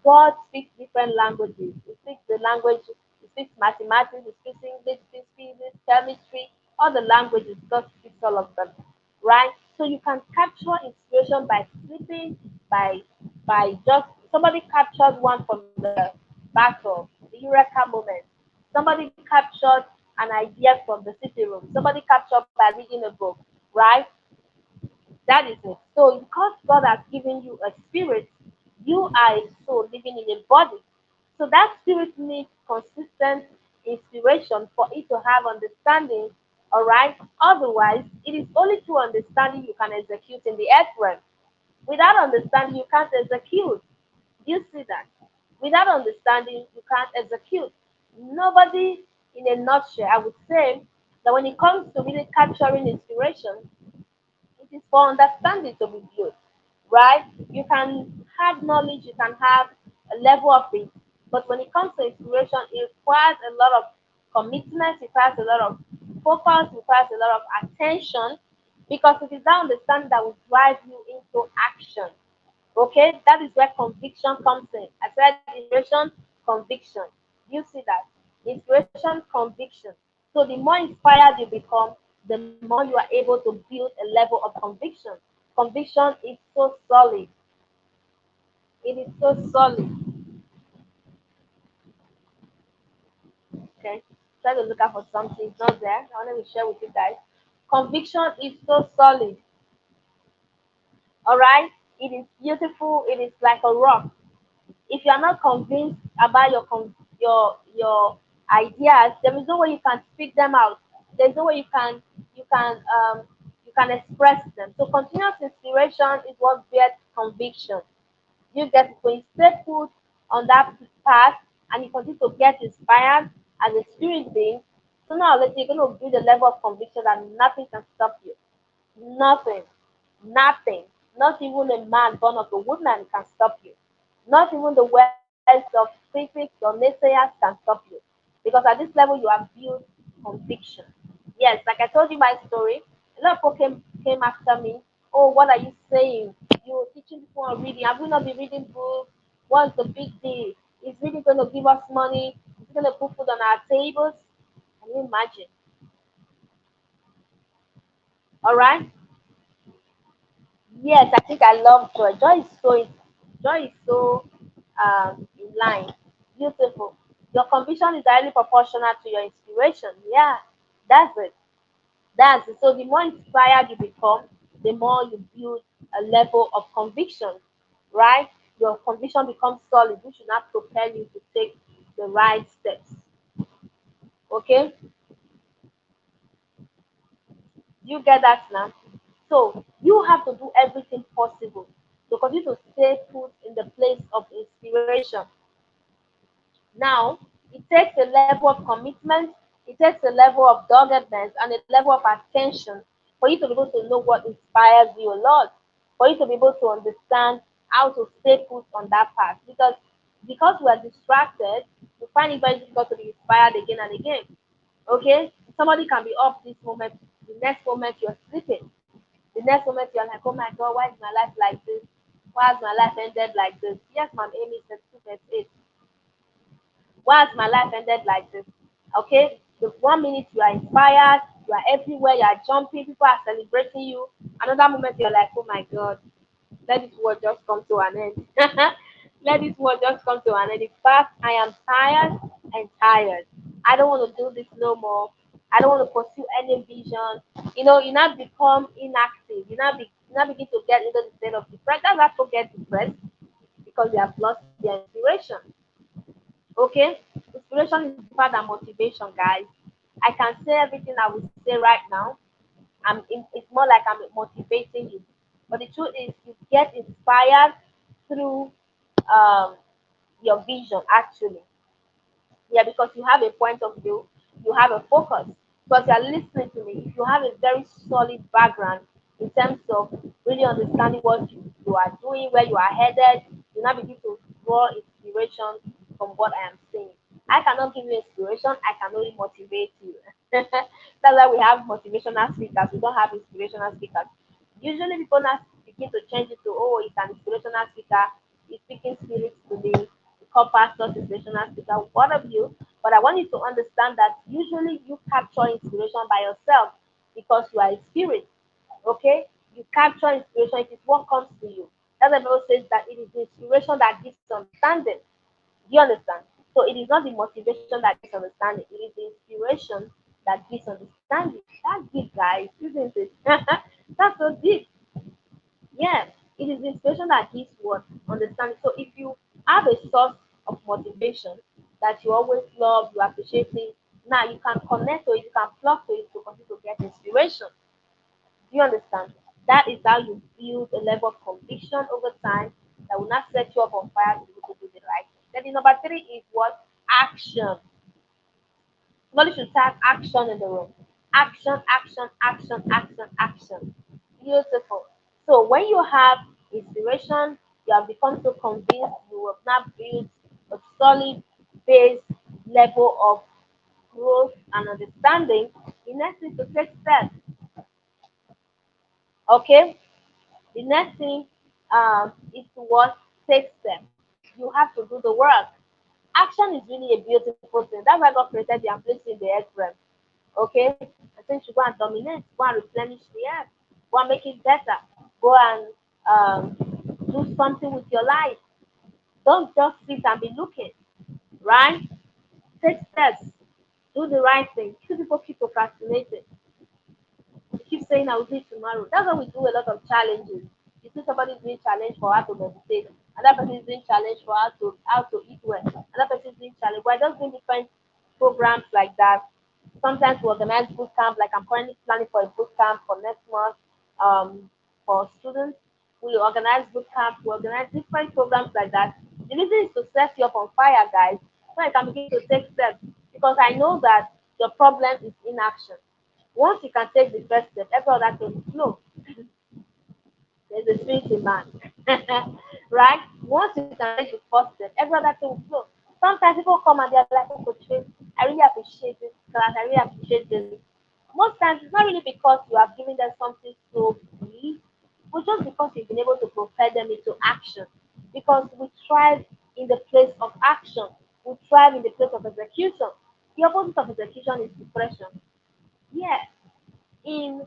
God speaks different languages. He speaks the language, he speaks mathematics, he speaks English, he speaks physics, chemistry, all the languages, God speaks all of them. Right? So you can capture inspiration by sleeping, by just somebody captured one from the battle, the Eureka moment. Somebody captured an idea from the city room. Somebody captured by reading a book, right? That is it. So because God has given you a spirit, you are a soul living in a body. So that spirit needs consistent inspiration for it to have understanding. All right. Otherwise, it is only through understanding you can execute in the earth realm. Without understanding, you can't execute. You see that? Without understanding, you can't execute. Nobody, in a nutshell, I would say that when it comes to really capturing inspiration, it is for understanding to be built, right? You can have knowledge, you can have a level of it, but when it comes to inspiration, it requires a lot of commitment, it requires a lot of focus, it requires a lot of attention, because it is that understanding that will drive you into action. Okay, that is where conviction comes in. I said inspiration, conviction. You see that? Inspiration, conviction. So the more inspired you become, the more you are able to build a level of conviction. Conviction is so solid. It is so solid. Okay. Try to look out for something. It's not there. I want to share with you guys. Conviction is so solid. All right. It is beautiful. It is like a rock. If you are not convinced about your ideas, there is no way you can speak them out. There's no way you can express them. So continuous inspiration is what bears conviction. You get when you stay put on that path and you continue to get inspired as a spirit being, sooner or later you're going to build a level of conviction that nothing can stop you. Nothing. Nothing. Not even a man born of a woman can stop you. Not even the words of critics or naysayers can stop you. Because at this level you have built conviction. Yes, like I told you my story, a lot of people came after me. Oh, what are you saying? You're teaching people on reading. Have we not been reading books? What's the big deal? Is reading going to give us money? Is it going to put food on our tables? Can you imagine? All right. Yes, I think I love joy. Joy is so in line. Beautiful. Your conviction is directly proportional to your inspiration. Yeah, that's it. That's it. So the more inspired you become, the more you build a level of conviction, right? Your conviction becomes solid, which should not propel you to take the right steps. Okay? You get that now? So you have to do everything possible to continue to stay put in the place of inspiration. Now, it takes a level of commitment, it takes a level of doggedness, and a level of attention for you to be able to know what inspires you a lot, for you to be able to understand how to stay put on that path. Because we are distracted, we find it very difficult to be inspired again and again. Okay? Somebody can be up this moment, the next moment you're sleeping. The next moment you're like, oh my god, why is my life like this? Why has my life ended like this? Yes, ma'am, Amy said 2:8. Why has my life ended like this? Okay, the 1 minute you are inspired, you are everywhere, you are jumping, people are celebrating you. Another moment you're like, oh my god, let this world just come to an end. Let this world just come to an end. In fact, I am tired and tired. I don't want to do this no more. I don't want to pursue any vision. You now become inactive. You now begin to get into the state of depression. That's why people get depressed because they have lost their inspiration. Okay? Inspiration is deeper than motivation, guys. I can say everything I will say right now. It's more like I'm motivating you. But the truth is, you get inspired through um, your vision, actually. Yeah, because you have a point of view, you have a focus. Because you're listening to me, if you have a very solid background in terms of really understanding what you are doing, where you are headed, you now begin to draw inspiration from what I am saying. I cannot give you inspiration, I can only motivate you. That's why we have motivational speakers, we don't have inspirational speakers. Usually people now begin to change it to, oh, it's an inspirational speaker, he's speaking spirits to me, call pastors inspirational speaker, one of you. But I want you to understand that usually you capture inspiration by yourself because you are a spirit. Okay? You capture inspiration, it is what comes to you. That's why the Bible says that it is the inspiration that gives understanding. Do you understand? So it is not the motivation that gives understanding, it is the inspiration that gives understanding. That's deep, guys, isn't it? That's so deep. Yeah, it is the inspiration that gives what understanding. So if you have a source of motivation that you always love, you appreciate it, now you can connect to it, you can plug to it to continue to get inspiration. Do you understand? That is how you build a level of conviction over time that will not set you up on fire to be able to do the right thing. Then the number three is what? Action. Somebody should type action in the room. Action, action, action, action, action. Beautiful. So when you have inspiration, you have become so convinced, you have now built a solid base level of growth and understanding. The next is to take steps. Okay? The next thing is to what? Take steps. You have to do the work. Action is really a beautiful thing. That's why God created the and placed in the earth realm. Okay? I think you should go and dominate, go and replenish the earth, go and make it better, go and do something with your life. Don't just sit and be looking, right? Take steps, do the right thing. Two people keep procrastinating. We keep saying I will do it tomorrow. That's why we do a lot of challenges. You see somebody doing challenge for how to meditate, another person is doing challenge for how to eat well, another person is doing challenge. We're just doing different programs like that. Sometimes we organize boot camp, like I'm currently planning for a boot camp for next month for students. We organize boot camp, we organize different programs like that. The reason is to set you up on fire, guys, so I can begin to take steps because I know that the problem is inaction. Once you can take the first step, every other thing will flow. There's a spirit in man. Right? Once you can take the first step, every other thing will flow. Sometimes people come and they're like, oh, Coach Faith, I really appreciate this class, I really appreciate this. Most times it's not really because you have given them something so big, but just because you've been able to propel them into action. Because we thrive in the place of action, we thrive in the place of execution. The opposite of execution is depression. Yeah, in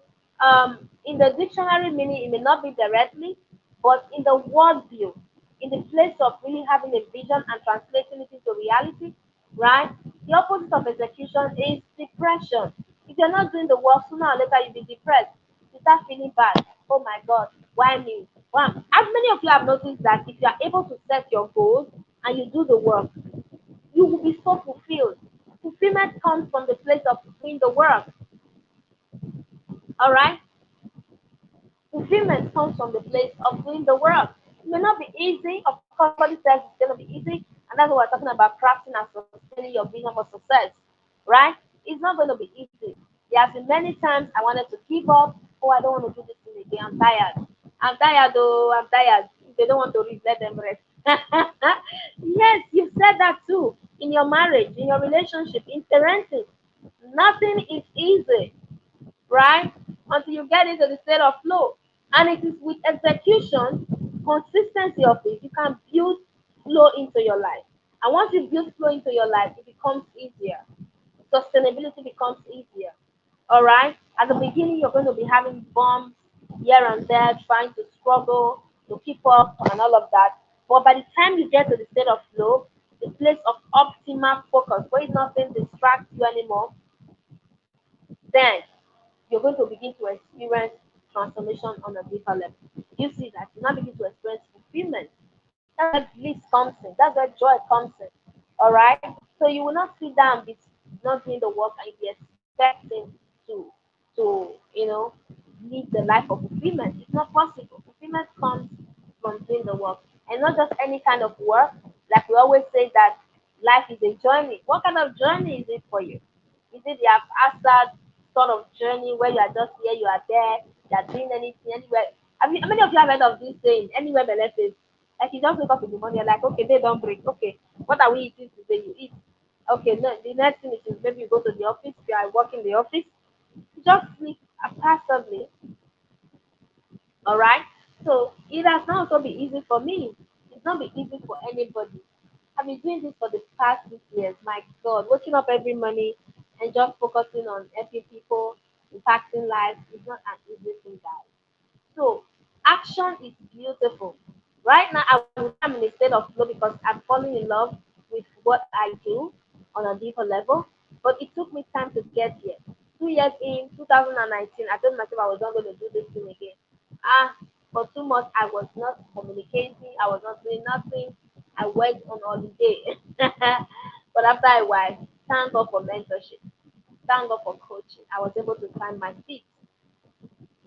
in the dictionary meaning it may not be directly, but in the world view, in the place of really having a vision and translating it into reality, right? The opposite of execution is depression. If you're not doing the work, sooner or later you'll be depressed. You start feeling bad. Oh my God, why me? Why? As many of you have noticed that if you are able to set your goals and you do the work, you will be so fulfilled. Fulfillment comes from the place of doing the work. All right. Fulfillment comes from the place of doing the work. It may not be easy. Of course, nobody says it's going to be easy. And that's what we're talking about crafting and sustaining your vision for success. Right? It's not going to be easy. There have been many times I wanted to give up. Oh, I don't want to do this thing again. I'm tired. I'm tired, though. I'm tired. If they don't want to read, let them rest. Yes, you said that too. In your marriage, in your relationship, in parenting. Nothing is easy, right? Until you get into the state of flow. And it is with execution, consistency of it, you can build flow into your life. And once you build flow into your life, it becomes easier. Sustainability becomes easier. All right? At the beginning, you're going to be having bumps here and there, trying to struggle to keep up and all of that. But by the time you get to the state of flow, the place of optimal focus, where nothing distracts you anymore, then you're going to begin to experience transformation on a deeper level. You see that you now begin to experience fulfillment. That's where bliss comes in. That's where joy comes in. All right. So you will not sit down, be not doing the work, and be expecting to to live the life of fulfillment. It's not possible. Fulfillment comes from doing the work, and not just any kind of work. Like we always say that life is a journey. What kind of journey is it for you? Is it the haphazard sort of journey where you are just here, you are there, you are doing anything anywhere? I mean, how many of you have heard of this saying? Anywhere but let's say, like you just wake up in the morning, you're like, okay, they don't break. Okay, what are we eating today? You eat. Okay, no, the next thing is maybe you go to the office. If you are working in the office, you just sleep haphazardly. All right. So it has not also be easy for me. It's not be easy for anybody. I've been doing this for the past 6 years. My God, waking up every morning and just focusing on helping people, impacting lives is not an easy thing, guys. So action is beautiful. Right now, I would say I'm in a state of flow because I'm falling in love with what I do on a deeper level. But it took me time to get here. 2 years in 2019, I told myself I was not going to do this thing again. Ah, for 2 months, I was not communicating. I was not doing nothing. I went on holiday. But after a while, thank God for mentorship. Thank God for coaching. I was able to find my feet.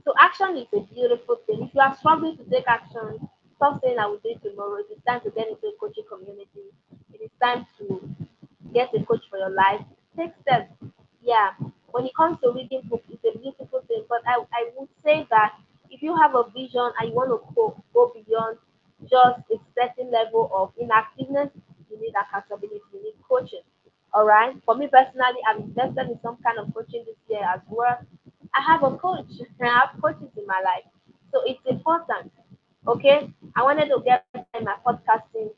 So action is a beautiful thing. If you are struggling to take action, stop saying I will do it tomorrow. It is time to get into a coaching community. It is time to get a coach for your life. Take steps. Yeah. When it comes to reading books, it's a beautiful thing. But I would say that if you have a vision and you want to go beyond just a certain level of inactiveness, you need accountability, you need coaching. All right. For me personally, I've invested in some kind of coaching this year as well. I have a coach. I have coaches in my life. So it's important. Okay. I wanted to get better in my podcasting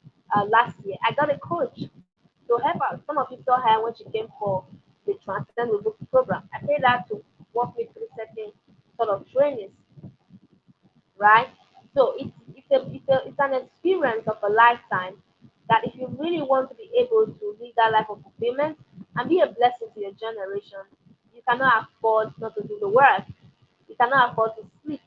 last year. I got a coach to help out. Some of you saw her when she came for the Transcend with Books program. I paid her to walk me through certain sort of trainings, right? So it's an experience of a lifetime that if you really want to be able to live that life of fulfillment and be a blessing to your generation, you cannot afford not to do the work. You cannot afford to sleep.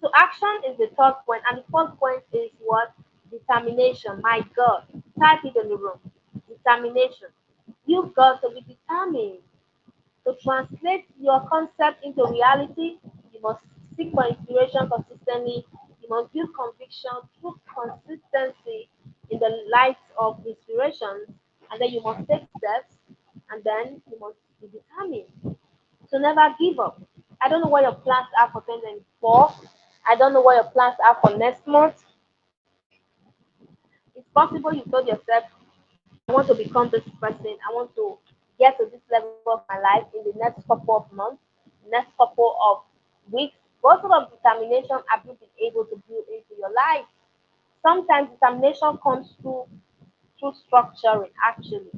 So action is the third point, and the fourth point is what? Determination. My God, type it in the room. Determination. You've got to be determined to translate your concept into reality. You must seek for inspiration consistently. You must build conviction through consistency in the light of inspirations, and then you must take steps, and then you must be determined to never give up. I don't know what your plans are for 2024. I don't know what your plans are for next month. It's possible you told yourself, I want to become this person. I want to get to this level of my life in the next couple of months, next couple of weeks. What sort of determination have you been able to build into your life? Sometimes determination comes through structuring, actually.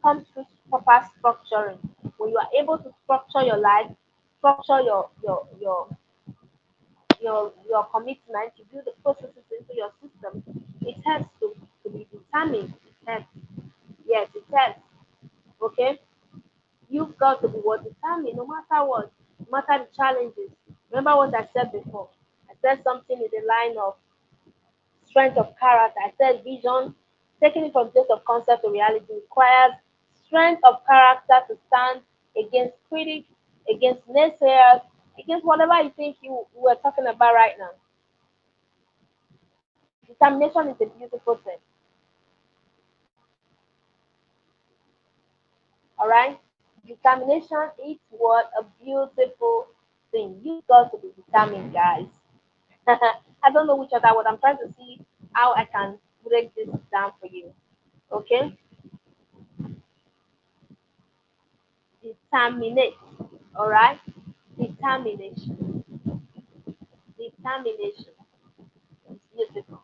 comes through proper structuring. When you are able to structure your life, structure your commitment, you build the processes into your system, it helps to be determined. It helps. Yes, it helps. Okay? You've got to be what determined no matter what, no matter the challenges. Remember what I said before. I said something in the line of strength of character. I said vision, taking it from just of concept to reality, requires strength of character to stand against critics, against naysayers, against whatever you think you were talking about right now. Determination is a beautiful thing. All right? Determination is what a beautiful thing. You got to be determined, guys. I don't know which other word. I'm trying to see how I can break this down for you. Okay? Determinate. All right? Determination. Determination is beautiful.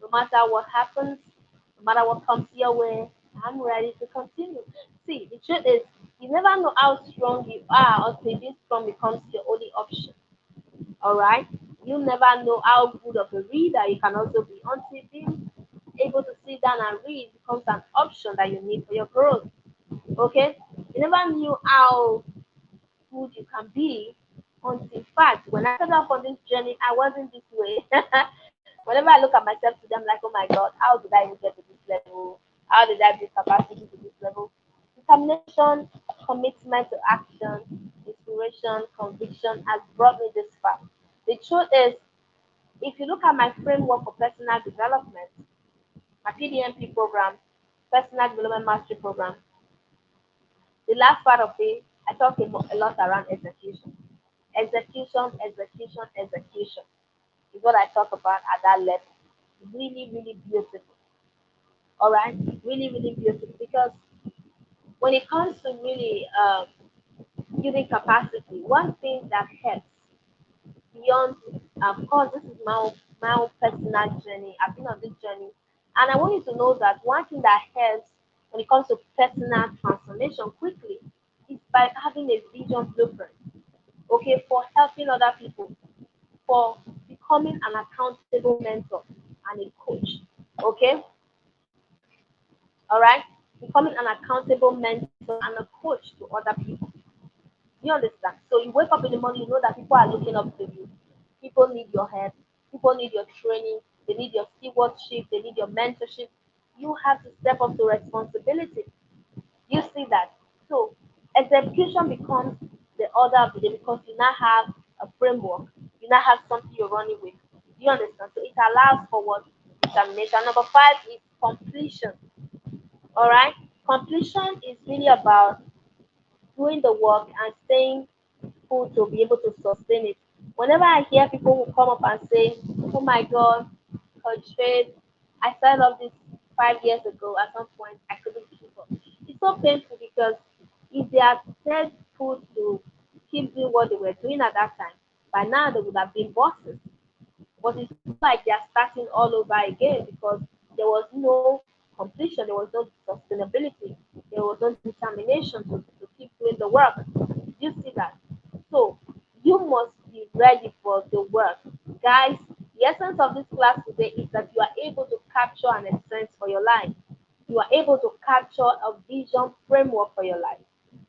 No matter what happens, no matter what comes your way, I'm ready to continue. See, the truth is, you never know how strong you are until this strong becomes your only option. All right? You never know how good of a reader you can also be until being able to sit down and read becomes an option that you need for your growth. Okay? You never knew how good you can be until, in fact, when I started off on this journey, I wasn't this way. Whenever I look at myself today, I'm like, oh my God, how did I even get to this level? How did I build capacity to this level? Determination, commitment to action, inspiration, conviction has brought me this far. The truth is, if you look at my framework for personal development, my PDMP program, Personal Development Mastery Program, the last part of it, I talk a lot around execution. Execution, execution, execution is what I talk about at that level. Really, really beautiful. All right, really, really beautiful because when it comes to really building capacity, one thing that helps beyond, of course, this is my own personal journey. I've been on this journey, and I want you to know that one thing that helps when it comes to personal transformation quickly is by having a vision blueprint. Okay, for helping other people, for becoming an accountable mentor and a coach. Okay, all right, becoming an accountable mentor and a coach to other people. You understand? So you wake up in the morning, you know that people are looking up to you. People need your help. People need your training. They need your stewardship. They need your mentorship. You have to step up to responsibility. You see that? So execution becomes the order of the day because you now have a framework. You now have something you're running with. You understand? So it allows for what? Determination. Number five is completion. All right? Completion is really about doing the work and staying put to be able to sustain it. Whenever I hear people who come up and say, "Oh my God, Coach Faith, I started off this 5 years ago. At some point, I couldn't keep up." It's so painful because if they are stayed put to keep doing what they were doing at that time, by now they would have been bosses. But it's not like they are starting all over again because there was no completion, there was no sustainability, there was no determination to keep doing the work. You see that? So you must be ready for the work. Guys, the essence of this class today is that you are able to capture an essence for your life. You are able to capture a vision framework for your life.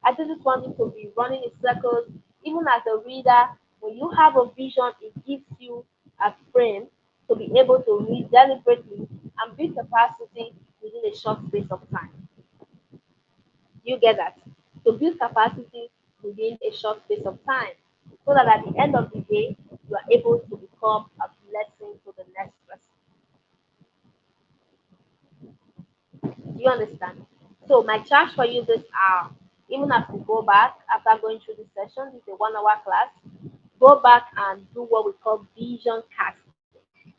I just want you to be running in circles. Even as a reader, when you have a vision, it gives you a frame to be able to read deliberately and build capacity within a short space of time. You get that? To build capacity within a short space of time. So that at the end of the day, you are able to become a blessing to the next person. Do you understand? So my charge for you this hour, even as we go back after going through this session, it's a 1 hour class. Go back and do what we call vision casting.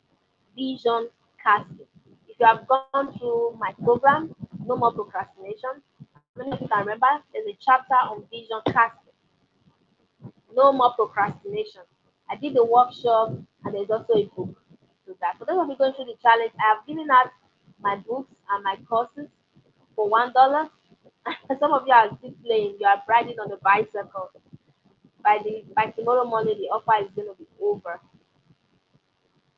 Vision casting. If you have gone through my program, No More Procrastination, many of you can remember there's a chapter on vision casting. No more procrastination. I did a workshop and there's also a book to that. For those of you going through the challenge, I have given out my books and my courses for $1. Some of you are still playing. You are riding on the bicycle. By tomorrow morning, the offer is going to be over.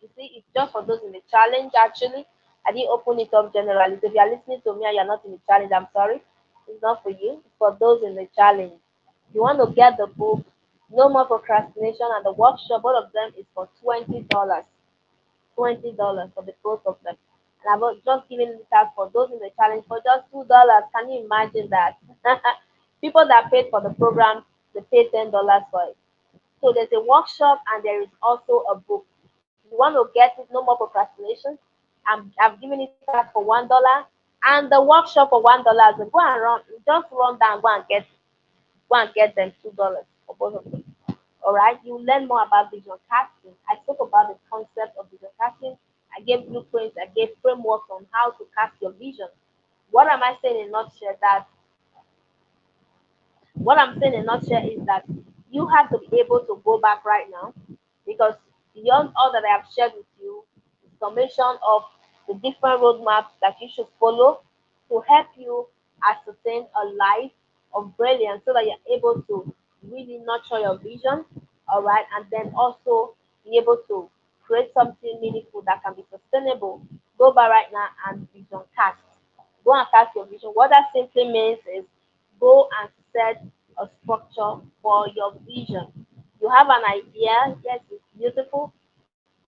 You see, it's just for those in the challenge. Actually, I didn't open it up generally. So if you are listening to me and you're not in the challenge, I'm sorry. It's not for you. It's for those in the challenge. If you want to get the book, No More Procrastination and the workshop, both of them is for $20. $20 for the both of them. And I've just given it out for those in the challenge for just $2. Can you imagine that? People that paid for the program, they pay $10 for it. So there's a workshop and there is also a book. If you want to get it, no more procrastination. I've given it out for $1 and the workshop for $1. So go and run, just run down, go and get them $2 for both of them. All right, you learn more about vision casting. I spoke about the concept of vision casting. I gave blueprints, I gave frameworks on how to cast your vision. What am I saying in a nutshell? That what I'm saying in a nutshell is that you have to be able to go back right now because beyond all that I have shared with you, the summation of the different roadmaps that you should follow to help you ascertain a life of brilliance so that you're able to really nurture your vision, all right, and then also be able to create something meaningful that can be sustainable. Go back right now and vision cast. Go and cast your vision. What that simply means is go and set a structure for your vision. You have an idea, yes, it's beautiful.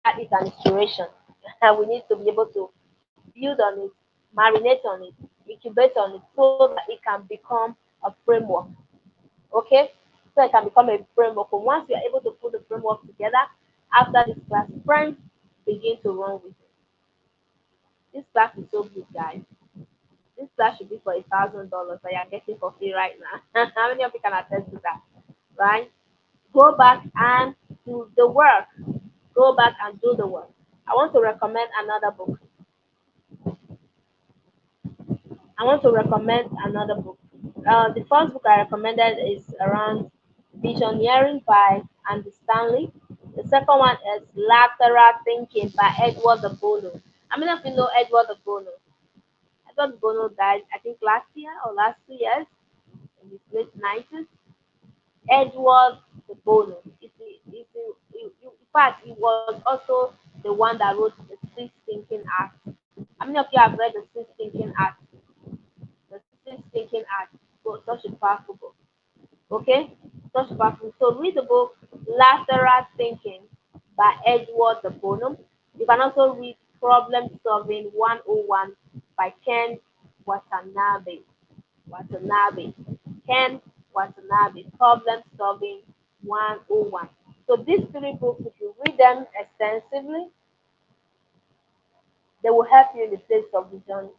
That is an inspiration. And we need to be able to build on it, marinate on it, incubate on it so that it can become a framework. Okay? So it can become a framework. And once you're able to put the framework together, after this class, friends begin to run with it. This class is so good, guys. This class should be for $1,000 that you're getting for free right now. How many of you can attest to that? Right? Go back and do the work. Go back and do the work. I want to recommend another book. I want to recommend another book. The first book I recommended is around Visioneering by Andy Stanley. The second one is Lateral Thinking by Edward de Bono. How many of you know Edward de Bono? Edward de Bono died, I think, last year or last 2 years in his late 90s. Edward the Bono. In fact, he was also the one that wrote the Six Thinking Act. How many of you have read the Six Thinking Act? The Six Thinking Act. So, such a powerful book. Okay? Such a powerful. So read the book Lateral Thinking by Edward the Bono. You can also read Problem Solving 101 by Ken Watanabe. Watanabe. Ken Watanabe, Problem Solving 101. So these three books, if you read them extensively, they will help you in the place of vision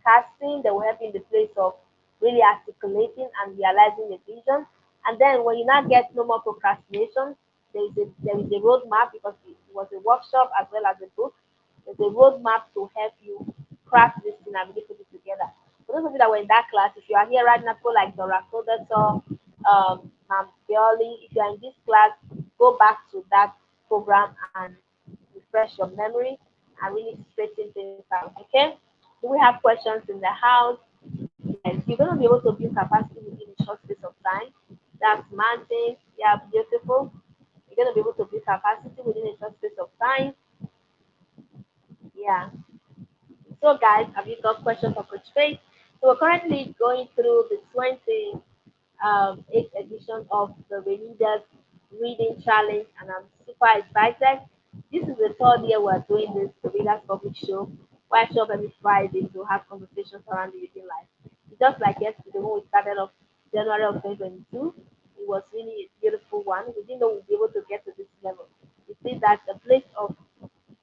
casting. They will help you in the place of really articulating and realizing the vision. And then when you now get no more procrastination, there is a roadmap because it was a workshop as well as a book. There's a roadmap to help you craft this thing and really put it together. For those of you that were in that class, if you are here right now, people like Dora Kodato, Mam Bioli, if you are in this class, go back to that program and refresh your memory and really straighten things out. Okay? Do we have questions in the house? Yes, you're gonna be able to build capacity within a short space of time. That's mountain. Yeah, beautiful. You're gonna be able to build capacity within a short space of time. Yeah. So, guys, have you got questions for Coach Faith? So, we're currently going through the 8th edition of the Readers Reading Challenge, and I'm super excited. This is the third year we're doing this, the Readers Public Show, where I show up every Friday to have conversations around the reading life. It's just like yesterday when we started off January of 2022, it was really a beautiful one. We didn't know we'd be able to get to this level. You see that the place of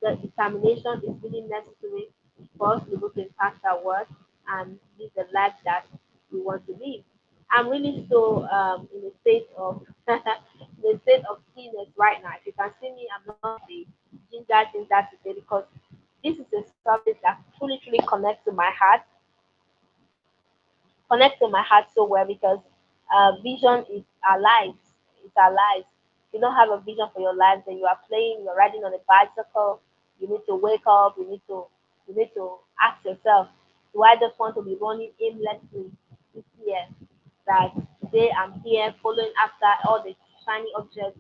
the determination is really necessary for us to be able to impact our world and live the life that we want to live. I'm really so in a state of in a state of stillness right now. If you can see me, I'm not the ginger today because this is a subject that truly connects to my heart, so well because vision is our lives. It's our lives. If you don't have a vision for your life, then you are playing, you're riding on a bicycle. You need to wake up. You need to ask yourself, do I just want to be running aimlessly? here that today I'm here following after all the shiny objects,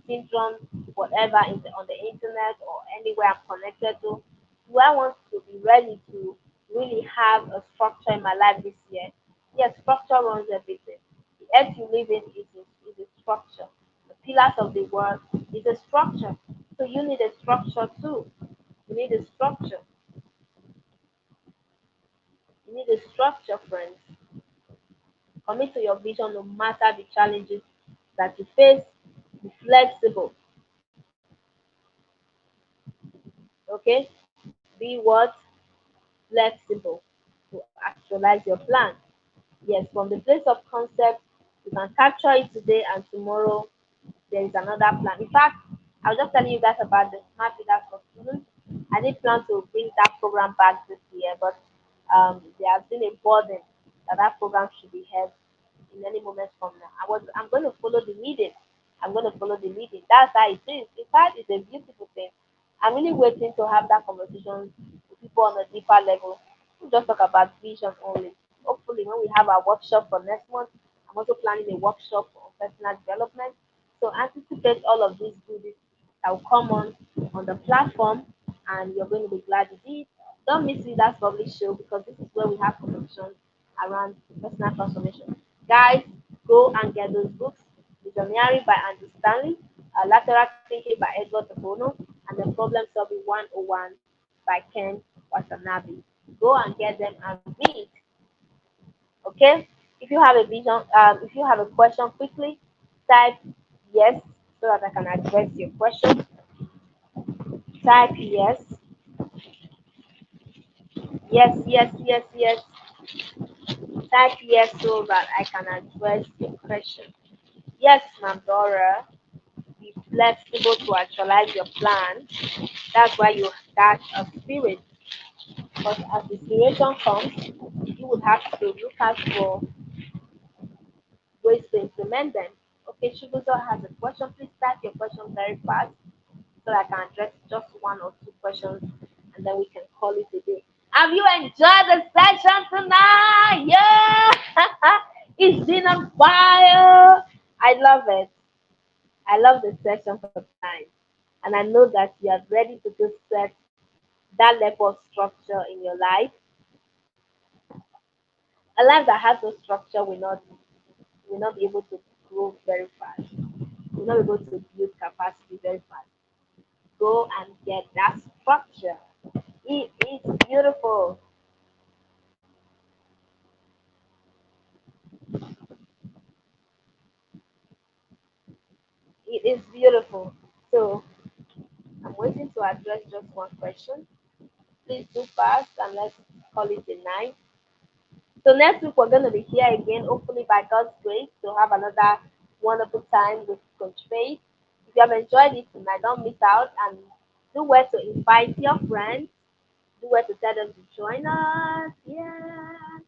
syndrome, whatever on the internet or anywhere I'm connected to? Do I want to be ready to really have a structure in my life this year? Yes, structure runs everything. The earth you live in is a structure. The pillars of the world is a structure. So you need a structure too. You need a structure. You need a structure, friends. Commit to your vision no matter the challenges that you face. Be flexible. Okay? Be what? Flexible to actualize your plan. Yes, from the place of concept, you can capture it today and tomorrow there is another plan. In fact, I was just telling you guys about the smart leaders for students. I did plan to bring that program back this year, but there has been a burden that program should be held in any moment from now. I'm going to follow the leading. I'm going to follow the leading. That's how it is. In fact, it's a beautiful thing. I'm really waiting to have that conversation with people on a deeper level. We just talk about vision only. Hopefully, when we have our workshop for next month, I'm also planning a workshop on personal development. So anticipate all of these goodies that will come on the platform, and you're going to be glad you did. Don't miss it. That's public show because this is where we have conversations around personal transformation. Guys, go and get those books. Visioneering by Andy Stanley, Lateral Thinking by Edward Bono, and the Problem Solving 101 by Ken Watanabe. Go and get them and read. Okay? If you have a vision, if you have a question, quickly type yes so that I can address your question. Type yes, yes, yes, yes, yes. Type yes so that I can address your question. Yes, Ma'am Dora. Be flexible to actualize your plan. That's why you start a spirit. Because as inspiration comes, you would have to look out for ways to implement them. Okay, Shibuzo has a question. Please type your question very fast so I can address just one or two questions and then we can call it a day. Have you enjoyed the session tonight? Yeah! It's been on fire! I love it. I love the session for tonight. And I know that you are ready to just set that level of structure in your life. A life that has no structure will not be able to grow very fast. Will not be able to build capacity very fast. Go and get that structure. It is beautiful. It is beautiful. So I'm waiting to address just one question. Please do fast and let's call it a night. So next week we're going to be here again, hopefully by God's grace, to have another wonderful time with Coach Faith. If you have enjoyed it tonight, don't miss out and do where to invite your friends. Do where to tell them to join us. Yeah.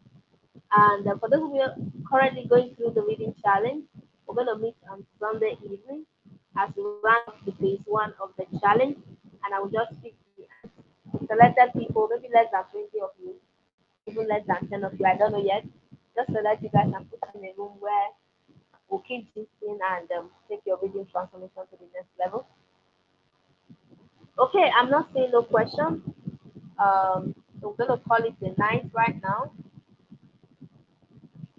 And for those of you currently going through the reading challenge, we're going to meet on Sunday evening as we round up the phase one of the challenge. And I will just speak to the selected people, maybe less than 20 of you, or even less than 10 of you. I don't know yet. Just so that you guys can put in a room where we'll keep gisting and take your reading transformation to the next level. Okay, I'm not seeing no question. So we're going to call it the night right now.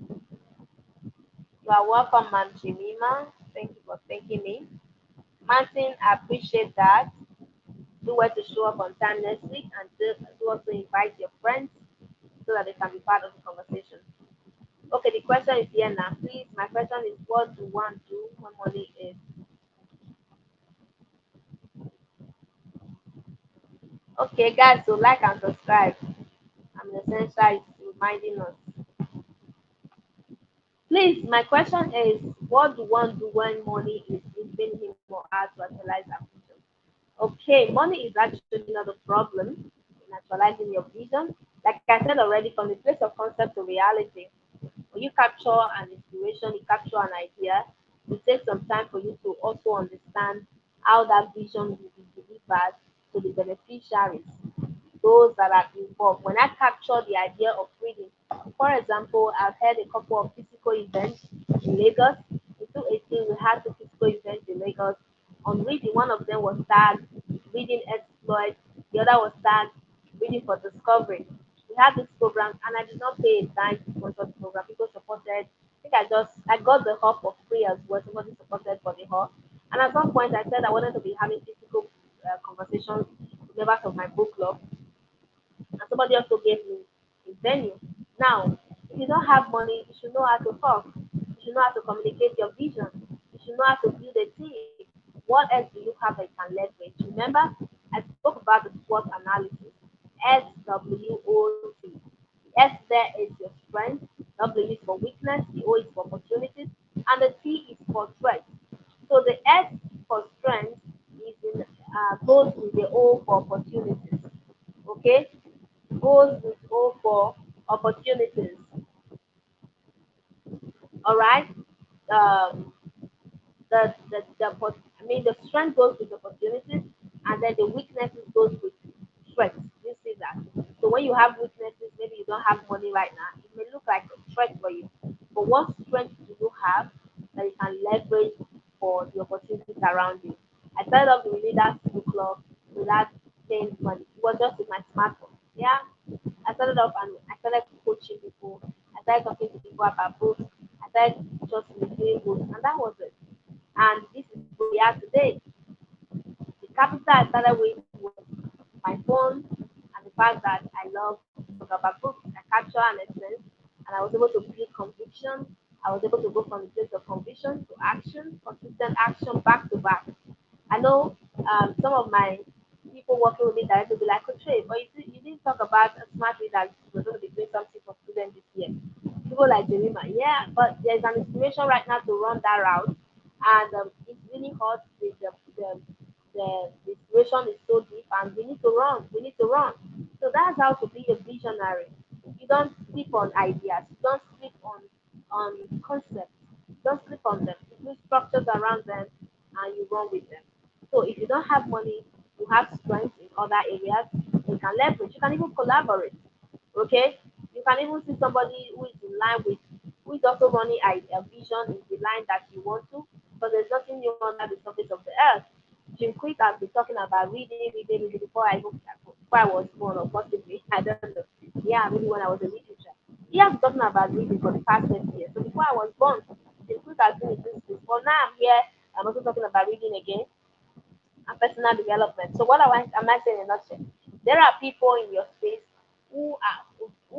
You are welcome, Ma'am Jemima. Thank you for thanking me. Martin, I appreciate that. Do well to show up on time next week and do also invite your friends so that they can be part of the conversation. Okay, the question is here now. Please, my question is what do one do when money is? Okay, guys, so like and subscribe. I'm the essential is reminding us. Please, my question is what do one do when money is giving him or her to actualize our vision? Okay, money is actually not a problem in actualizing your vision. Like I said already, from the place of concept to reality, when you capture an inspiration, you capture an idea, it takes some time for you to also understand how that vision will be delivered to the beneficiaries, those that are involved. When I capture the idea of reading, For example, I've had a couple of physical events in Lagos. In 2018, we had two physical events in Lagos. On reading, one of them was tagged Reading Exploit, the other was tagged Reading for Discovery. We had this program, and I did not pay a dime to sponsor the program. People supported. I think I got the hub for free as well. Somebody supported for the hub. And at some point, I said I wanted to be having physical conversations with members of my book club, and somebody also gave me a venue. Now, if you don't have money, you should know how to talk. You should know how to communicate your vision. You should know how to build a team. What else do you have that you can leverage? Remember, I spoke about the SWOT analysis. SWOT. The S there is your strength. W is for weakness. The O is for opportunities. And the T is for threat. So the S for strength is in goes with the O for opportunities. Okay, goes with O for opportunities. All right. Um, I mean the strength goes with opportunities, and then the weaknesses goes with strength. You see that? So when you have weaknesses, maybe you don't have money right now, it may look like a threat for you. But what strength do you have that you can leverage for the opportunities around you? I started off the Leaders Book Club without paying money. It was just with my smartphone. Yeah. I started off and I started coaching people. I started talking to people about books. I started just reviewing books, and that was it. And this is where we are today. The capital I started with was my phone and the fact that I love to talk about books. I capture an essence, and I was able to build conviction. I was able to go from the place of conviction to action, consistent action back to back. I know some of my people working with me directly will be like, Coach, but you didn't talk about a smart reader. We're going to be doing something for students this year. People like Jerima, yeah, but there's an inspiration right now to run that route, and it's really hot. The situation is so deep, and we need to run. We need to run. So that's how to be a visionary. You don't sleep on ideas. You don't sleep on concepts. You don't sleep on them. You build structures around them, and you run with them. So if you don't have money, you have strength in other areas. You can leverage. You can even collaborate. Okay, you can even see somebody who is in line with who is also running a vision in the line that you want to, but there's nothing new under the surface of the earth. Jim Quick has been talking about reading before I was born, or possibly I don't know. Yeah, maybe when I was a literature. He has been talking about reading for the past 20 years. So before I was born, Jim Quick has been in this space. But now I'm here. I'm also talking about reading again and personal development. So what am I saying in a nutshell? There are people in your space who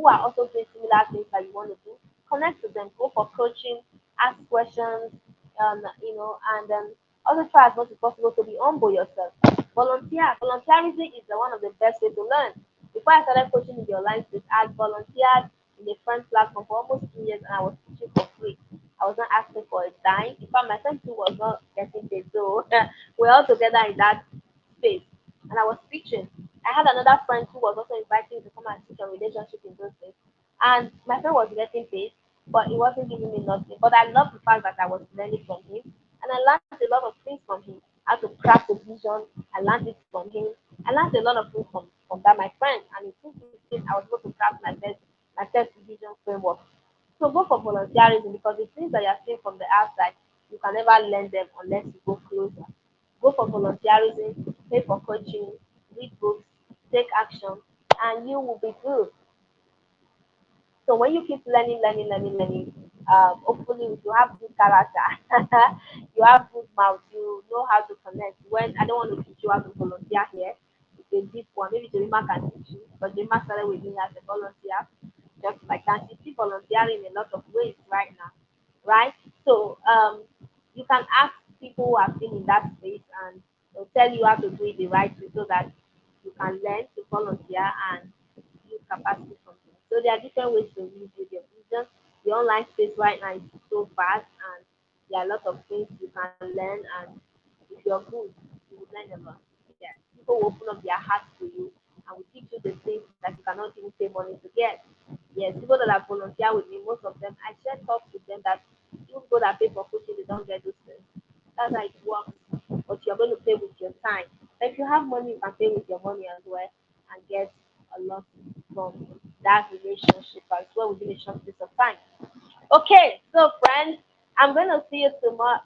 are also doing similar things that you want to do. Connect to them, go for coaching, ask questions, and also try as much as possible to be humble yourself. Volunteer. Volunteerism is one of the best way to learn. Before I started coaching in the online space, I had volunteered in a friend platform for almost 2 years, and I was teaching for free. I was not asking for a dime. In fact, my friend too was not getting paid. So we're all together in that space. And I was teaching. I had another friend who was also inviting me to come and teach on relationship in those days. And my friend was getting paid, but he wasn't giving me nothing. But I love the fact that I was learning from him. And I learned a lot of things from him. How to craft a vision. I learned it from him. I learned a lot of things from that my friend. And in 2015, I was able to craft my first vision framework. So go for volunteerism because the things that you're seeing from the outside, you can never learn them unless you go closer. Go for volunteerism, pay for coaching, read books, take action, and you will be good. So when you keep learning, hopefully if you have good character, you have good mouth, you know how to connect. When I don't want to teach you how to volunteer here, it's a deep one. Maybe Jerima can teach you, but Jerima started with me as a volunteer, just like that. She's still volunteering in a lot of ways right now, right? So you can ask people who have been in that space, and they'll tell you how to do it the right way so that you can learn to volunteer and build capacity from there. So there are different ways to read with your vision. The online space right now is so fast, and there are a lot of things you can learn, and if you're good, you will learn a lot. Yes. People will open up their hearts to you and will teach you the things that you cannot even pay money to get. Yes, people that have volunteered with me, most of them, I share thoughts with them that even people that pay for coaching, they don't get those things. That's how it works. But you're going to pay with your time. If you have money, you can pay with your money as well and get a lot from it. that relationship as well within a short space of time. Okay, so friends, I'm gonna see you tomorrow.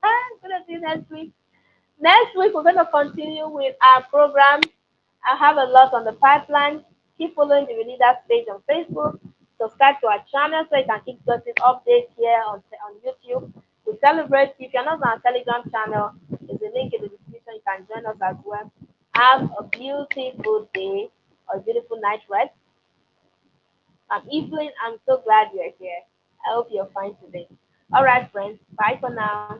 I'm gonna see you next week. Next week we're gonna continue with our program. I have a lot on the pipeline. Keep following the Leaders page on Facebook. Subscribe to our channel so you can keep getting updates here on YouTube. We celebrate. If you're not on our Telegram channel, there's a link in the description. You can join us as well. Have a beautiful day or a beautiful night rest. Evelyn, I'm so glad you're here. I hope you're fine today. All right, friends. Bye for now.